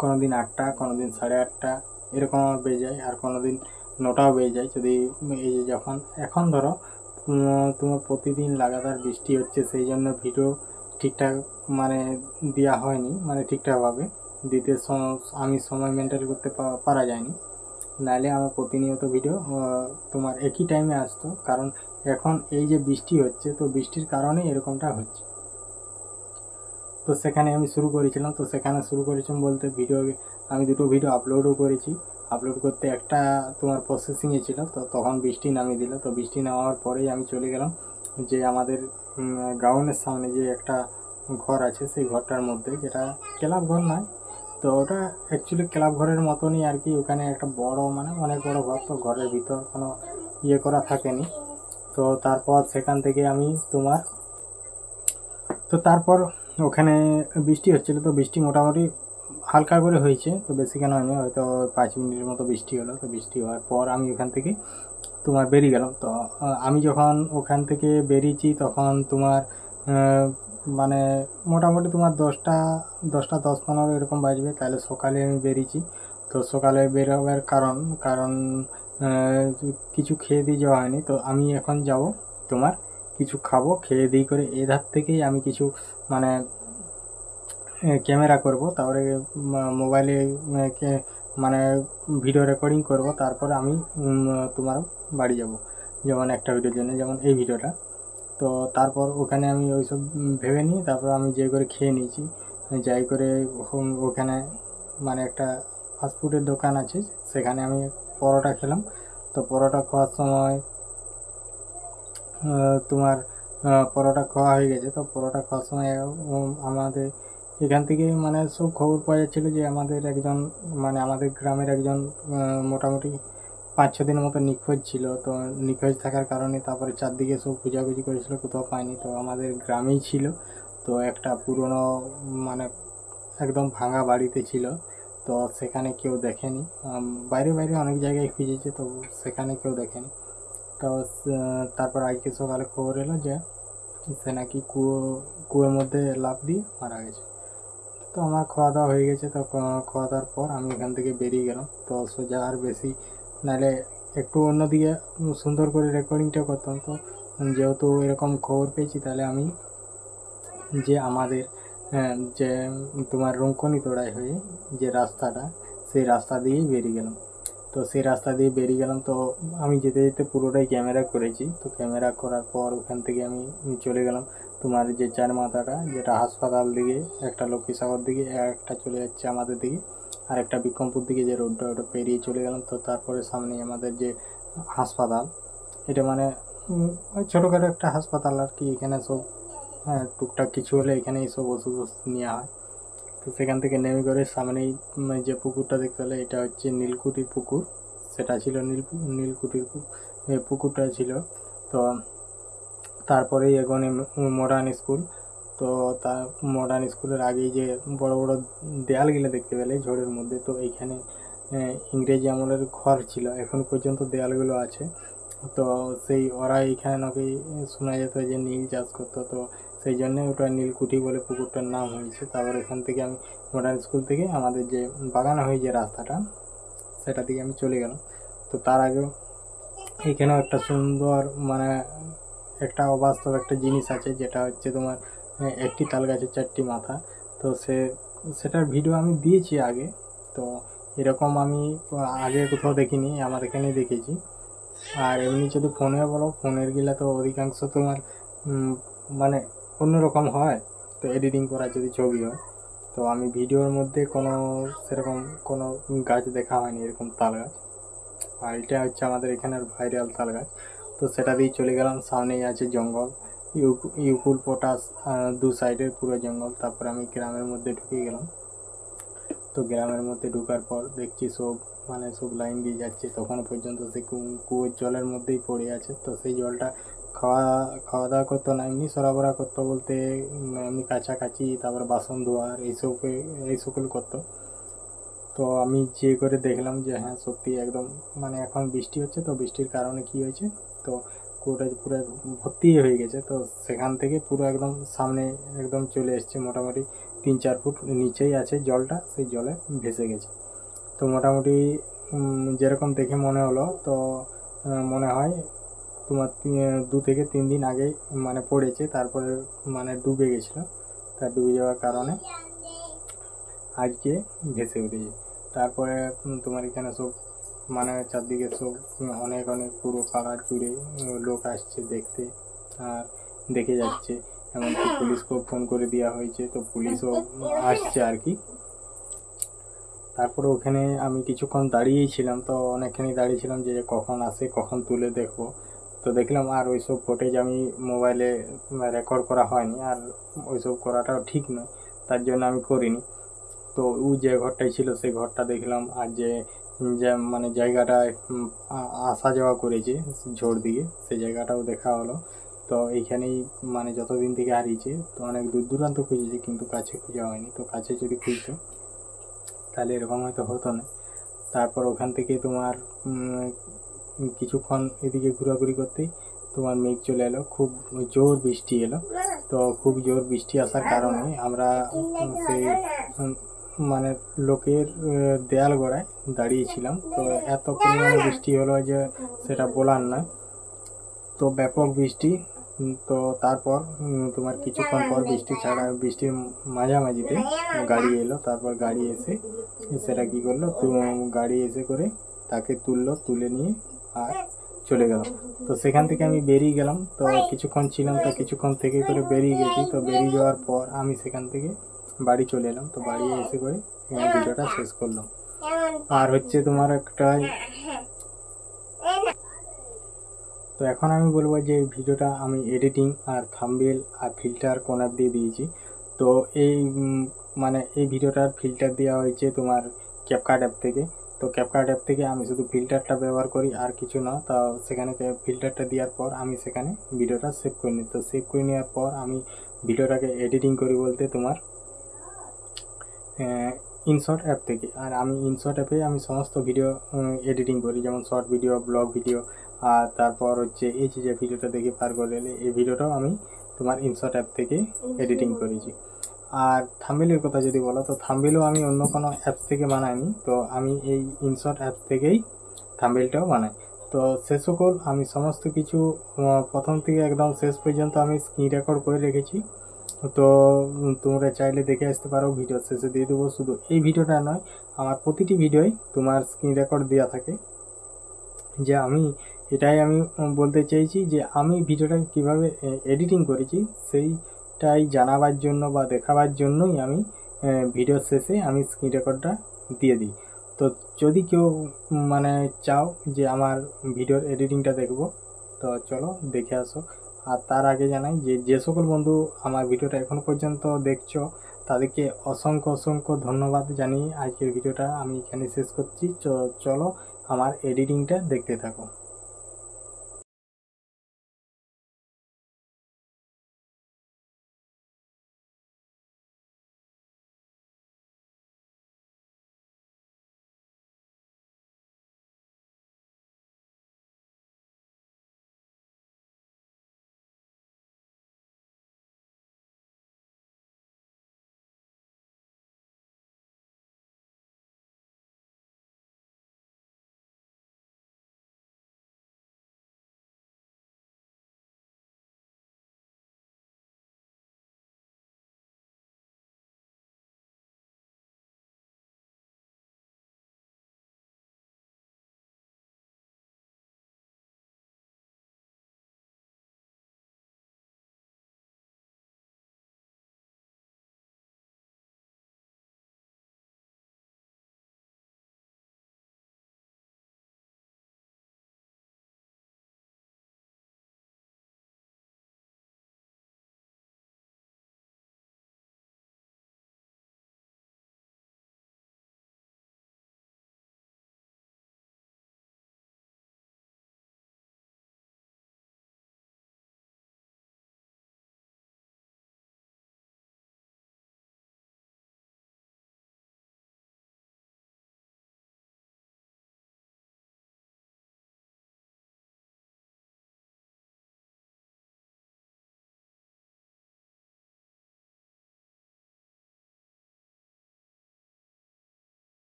[SPEAKER 4] কোনো দিন 8টা, কোনো দিন 8:30 এরকম বেজে যায়, আর কোনো দিন 9টাও বেজে যায়। যদি এই যে যখন এখন ধরো তোমার প্রতিদিন লাগাতার বৃষ্টি হচ্ছে, সেই জন্য ভিডিও ঠিকঠাক মানে দেওয়া হয়নি, মানে ঠিকঠাকভাবে দিতে আমি সময় মেনটেন করতে পারা যায়নি। নাহলে আমার প্রতিনিয়ত ভিডিও তোমার একই টাইমে আসতো, কারণ এখন এই যে বৃষ্টি হচ্ছে, তো বৃষ্টির কারণে এরকমটা হচ্ছে। তো সেখানে আমি শুরু করেছিলাম, তো সেখানে শুরু করেছিলাম বলতে আমি 2টো ভিডিও আপলোডও করেছি। আপলোড করতে একটা তোমার প্রসেসিংয়ে ছিল, তো তখন বৃষ্টি নামিয়ে দিল। তো বৃষ্টি নামার পরেই আমি চলে গেলাম যে আমাদের গ্রাউন্ডের সামনে যে একটা ঘর আছে, সেই ঘরটার মধ্যে, যেটা ক্লাব ঘর নয়, তো ওটা অ্যাকচুয়ালি ক্লাব ঘরের মতনই আর কি। ওখানে একটা বড় মানে অনেক বড় ঘর, তো ঘরের ভিতর কোনো করা থাকেনি। তো তারপর সেখান থেকে আমি তারপর ওখানে বৃষ্টি হচ্ছিল, তো বৃষ্টি মোটামুটি হালকা করে হয়েছে, তো বেশিক্ষণ হয়নি, হয়তো 5 মিনিটের মতো বৃষ্টি হলো। তো বৃষ্টি হওয়ার পর আমি ওখান থেকে বেরিয়ে গেলাম। তো আমি যখন ওখান থেকে বেরিয়েছি তখন মানে মোটামুটি 10টা 10:15 এরকম বাজবে, তাহলে সকালে আমি বেরিয়েছি। তো সকালে বেরোবার কারণ কিছু খেয়ে দিয়ে যাওয়া হয়নি। তো আমি এখন যাব কিছু খাবো, খেয়ে দিয়ে করে এধার থেকেই আমি কিছু মানে ক্যামেরা করব, তারপরে মোবাইলে মানে ভিডিও রেকর্ডিং করব, তারপরে আমি বাড়ি যাব, যেমন একটা ভিডিওর জন্য, যেমন এই ভিডিওটা। তো তারপর ওখানে আমি ওইসব ভেবে নিয়ে তারপর আমি যে করে খেয়ে নিয়েছি, যাই করে ওখানে মানে একটা ফাস্টফুডের দোকান আছে, সেখানে আমি পরোটা খেলাম। তো পরোটা খাওয়ার সময় পরোটা খাওয়া হয়ে গেছে। তো পরোটা খাওয়ার সময় আমাদের এখান থেকে মানে সব খবর পাওয়া যাচ্ছিলো যে আমাদের গ্রামের একজন মোটামুটি 5-6 দিনের মতো নিখোঁজ ছিল। তো নিখোঁজ থাকার কারণে তারপরে চারদিকে সব খোঁজাখুঁজি করেছিল, কোথাও পায়নি। তো আমাদের গ্রামেই ছিল, তো একটা পুরনো মানে একদম ভাঙা বাড়িতে ছিল। তো সেখানে কেউ দেখেনি, বাইরে অনেক জায়গায় খুঁজেছে, তো সেখানে কেউ দেখেনি। তো তারপর আজকে সকালে খবর এলো যে সে নাকি কুয়োর মধ্যে লাফ দিয়ে মারা গেছে। তো আমার খাওয়া দাওয়া হয়ে গেছে। তো খাওয়া দাওয়ার পর আমি এখান থেকে বেরিয়ে গেলাম। তো সোজা আর বেশি নাহলে একটু অন্যদিকে সুন্দর করে রেকর্ডিংটা করতাম। তো যেহেতু এরকম খবর পেয়েছি, তাহলে আমি যে আমাদের যে তোমার রঙ্কনি তোড়াই হয়ে যে রাস্তাটা, সেই রাস্তা দিয়েই বেরিয়ে গেলাম। তো সেই রাস্তা দিয়ে বেরিয়ে গেলাম। তো আমি যেতে যেতে পুরোটাই ক্যামেরা করেছি। তো ক্যামেরা করার পর ওখান থেকে আমি চলে গেলাম তোমার যে চার মাথাটা, যেটা হাসপাতাল দিকে, একটা লক্ষ্মীসাগর দিকে, একটা চলে যাচ্ছে আমাদের দিকে, আর একটা বিক্রমপুর দিকে যে রোডটা, ওটা পেরিয়ে চলে গেলাম। তো তারপরে সামনেই আমাদের যে হাসপাতাল, এটা মানে ওই ছোটোখাটো একটা হাসপাতাল আর কি। এখানে সব টুকটাক কিছু হলে এখানে সব ওষুধ নেওয়া হয়। তো সেখান থেকে নেমে করে সামনেই যে পুকুরটা দেখতে হলে, এটা হচ্ছে নীলকুঠির পুকুর। সেটা ছিল নীলকুঠির পুকুরটা ছিল। তো তারপরেই এগোনে মডার্ন স্কুল। তো তা মডার্ন স্কুলের আগেই যে বড় বড় দেয়ালগুলো দেখতে পেলে ঝড়ের মধ্যে, তো এইখানে ইংরেজি আমলের ঘর ছিল, এখন পর্যন্ত দেয়ালগুলো আছে। তো সেই ওরা এইখানে নাকি শোনা যেত যে নীল চাষ করতো, তো সেই জন্যে ওটা নীলকুঠি বলে পুকুরটার নাম হয়েছে। তারপর এখান থেকে আমি মডার্ন স্কুল থেকে আমাদের যে বাগানো হয়ে যে রাস্তাটা, সেটা দিকে আমি চলে গেলাম। তো তার আগেও এখানেও একটা সুন্দর মানে একটা অবাস্তব একটা জিনিস আছে, যেটা হচ্ছে তোমার একটি তাল গাছের 4টি মাথা। তো সেটার ভিডিও আমি দিয়েছি আগে। তো এরকম আমি আগে কোথাও দেখিনি, আমার এখানেই দেখেছি। আর এমনি যদি ফোনে বলো, ফোনের গিলা তো অধিকাংশ তোমার মানে অন্যরকম হয়। তো এডিটিং করা যদি ছবি হয়, তো আমি ভিডিওর মধ্যে কোনো সেরকম কোনো গাছ দেখা হয়নি, এরকম তাল গাছ। আর এটা হচ্ছে আমাদের এখানের ভাইরাল তাল গাছ। তো সেটা দিয়ে চলে গেলাম। সামনেই আছে জঙ্গল, ইউকুল পটাশ, দু সাইডের পুরো জঙ্গল। তারপরে আমি গ্রামের মধ্যে ঢুকে গেলাম। তো গ্রামের মধ্যে ঢোকার পর দেখছি সব মানে সব লাইন দিয়ে যাচ্ছে, তখনও পর্যন্ত সেই কুয়োর জলের মধ্যেই পড়ে আছে। তো সেই জলটা খাওয়া দাওয়া করতো না, এমনি সরবরাহ করতো বলতে এমনি কাছাকাছি, তারপরে বাসন ধোয়ার এই সকল করতো। তো আমি যে করে দেখলাম যে হ্যাঁ সত্যি একদম মানে এখন বৃষ্টি হচ্ছে, তো বৃষ্টির কারণে কি হয়েছে, তো কুয়োটা পুরো ভর্তি হয়ে গেছে। তো সেখান থেকে পুরো একদম সামনে একদম চলে এসছে, মোটামুটি 3-4 ফুট নিচেই আছে জলটা, সেই জলে ভেসে গেছে। তো মোটামুটি যেরকম দেখে মনে হলো, তো মনে হয় তোমার 2 থেকে 3 দিন আগে মানে পড়েছে, তারপরে মানে ডুবে গেছিলো। তার ডুবে যাওয়ার কারণে আজকে ভেসে উঠেছে। তারপরে তোমার এখানে সব মানে চারদিকে সব অনেক পুরো পাড়া জুড়ে লোক আসছে দেখতে আর দেখে যাচ্ছে। এমনকি পুলিশকেও ফোন করে দেওয়া হয়েছে, তো পুলিশও আসছে আর কি। তারপরে ওখানে আমি কিছুক্ষণ দাঁড়িয়েই ছিলাম। তো অনেকখানি দাঁড়িয়েছিলাম যে কখন আসে, কখন তুলে দেখবো। তো দেখলাম আর ওইসব ফুটেজ আমি মোবাইলে রেকর্ড করা হয়নি, আর ওইসব করাটাও ঠিক নয়, তার জন্য আমি করিনি। তো ও যে ঘরটাই ছিল সেই ঘরটা দেখলাম, আর যে মানে জায়গাটায় আসা যাওয়া করেছে ঝড় দিকে, সেই জায়গাটাও দেখা হলো। তো এইখানেই মানে যতদিন থেকে হারিয়েছে, তো অনেক দূর দূরান্ত খুঁজেছে, কিন্তু কাছে খুঁজে হয়নি। তো কাছে যদি খুঁজতো তাহলে এরকম হয়তো হতো না। তারপর ওখান থেকে তোমার কিছুক্ষণ এদিকে ঘোরাঘুরি করতেই তোমার মেঘ চলে এলো, খুব জোর বৃষ্টি এলো। তো খুব জোর বৃষ্টি আসার কারণে আমরা সেই মানে লোকের দেয়াল গড়ায় দাঁড়িয়েছিলাম। তো এত পরিমাণে বৃষ্টি হলো যে সেটা বলার নয়, তো ব্যাপক বৃষ্টি। তো তারপর তোমার কিছুক্ষণ পর বৃষ্টির মাঝামাঝিতে গাড়ি এলো। তারপর গাড়ি এসে সেটা কি করলো, তো গাড়ি এসে করে তাকে তুলে নিয়ে আর চলে গেল। তো সেখান থেকে আমি বেরিয়ে গেলাম। তো কিছুক্ষণ ছিলাম, তো কিছুক্ষণ থেকে করে বেরিয়ে গেছি। তো বেরিয়ে যাওয়ার পর আমি সেখান থেকে বাড়ি চলে এলাম। তো বাড়ি এসে করে ভিডিওটা শেষ করলাম। আর হচ্ছে তোমার একটা, তো এখন আমি বলবো যে ভিডিওটা আমি এডিটিং আর থাম্বনেল আর ফিল্টার কোন অ্যাপ দিয়ে দিয়েছি। তো এই মানে এই ভিডিওটার ফিল্টার দেওয়া হয়েছে তোমার ক্যাপকাট অ্যাপ থেকে। তো ক্যাপকাট অ্যাপ থেকে আমি শুধু ফিল্টারটা ব্যবহার করি, আর কিছু না। তো সেখানে ফিল্টারটা দেওয়ার পর আমি সেখানে ভিডিওটা সেভ করে নিই। তো সেভ করে নেওয়ার পর আমি ভিডিওটাকে এডিটিং করি বলতে তোমার ইনশর্ট অ্যাপ থেকে। আর আমি ইনশর্ট অ্যাপে আমি সমস্ত ভিডিও এডিটিং করি, যেমন শর্ট ভিডিও, ব্লগ ভিডিও, আর তারপর হচ্ছে এই যে ভিডিওটা দেখে পার করে এলে এই ভিডিওটাও আমি তোমার ইনশর্ট অ্যাপ থেকে এডিটিং করেছি। আর থাম্বনেলের কথা যদি বলো তো থাম্বনেলও আমি অন্য কোনো অ্যাপস থেকে বানাইনি, তো আমি এই ইনশট অ্যাপস থেকেই থাম্বনেলটাও বানাই। তো সে সকল আমি সমস্ত কিছু প্রথম থেকে একদম শেষ পর্যন্ত আমি স্ক্রিন রেকর্ড করে রেখেছি। তো তোমরা চাইলে দেখে আসতে পারো, ভিডিও শেষে দিয়ে দেবো। শুধু এই ভিডিওটা নয়, আমার প্রতিটি ভিডিওই তোমার স্ক্রিন রেকর্ড দেওয়া থাকে। যে আমি এটাই আমি বলতে চাইছি যে আমি ভিডিওটা কিভাবে এডিটিং করেছি সেইটাই জানাবার জন্য বা দেখাবার জন্যই আমি ভিডিওর শেষে আমি স্ক্রিন রেকর্ডটা দিয়ে দিই। তো যদি কেউ মানে চাও যে আমার ভিডিওর এডিটিংটা দেখবো, তো চলো দেখে আসো। আর তার আগে জানাই যে সকল বন্ধু আমার ভিডিওটা এখনো পর্যন্ত দেখছো তাদেরকে অসংখ্য ধন্যবাদ জানিয়ে আজকের ভিডিওটা আমি এখানে শেষ করছি। চলো আমার এডিটিংটা দেখতে থাকো।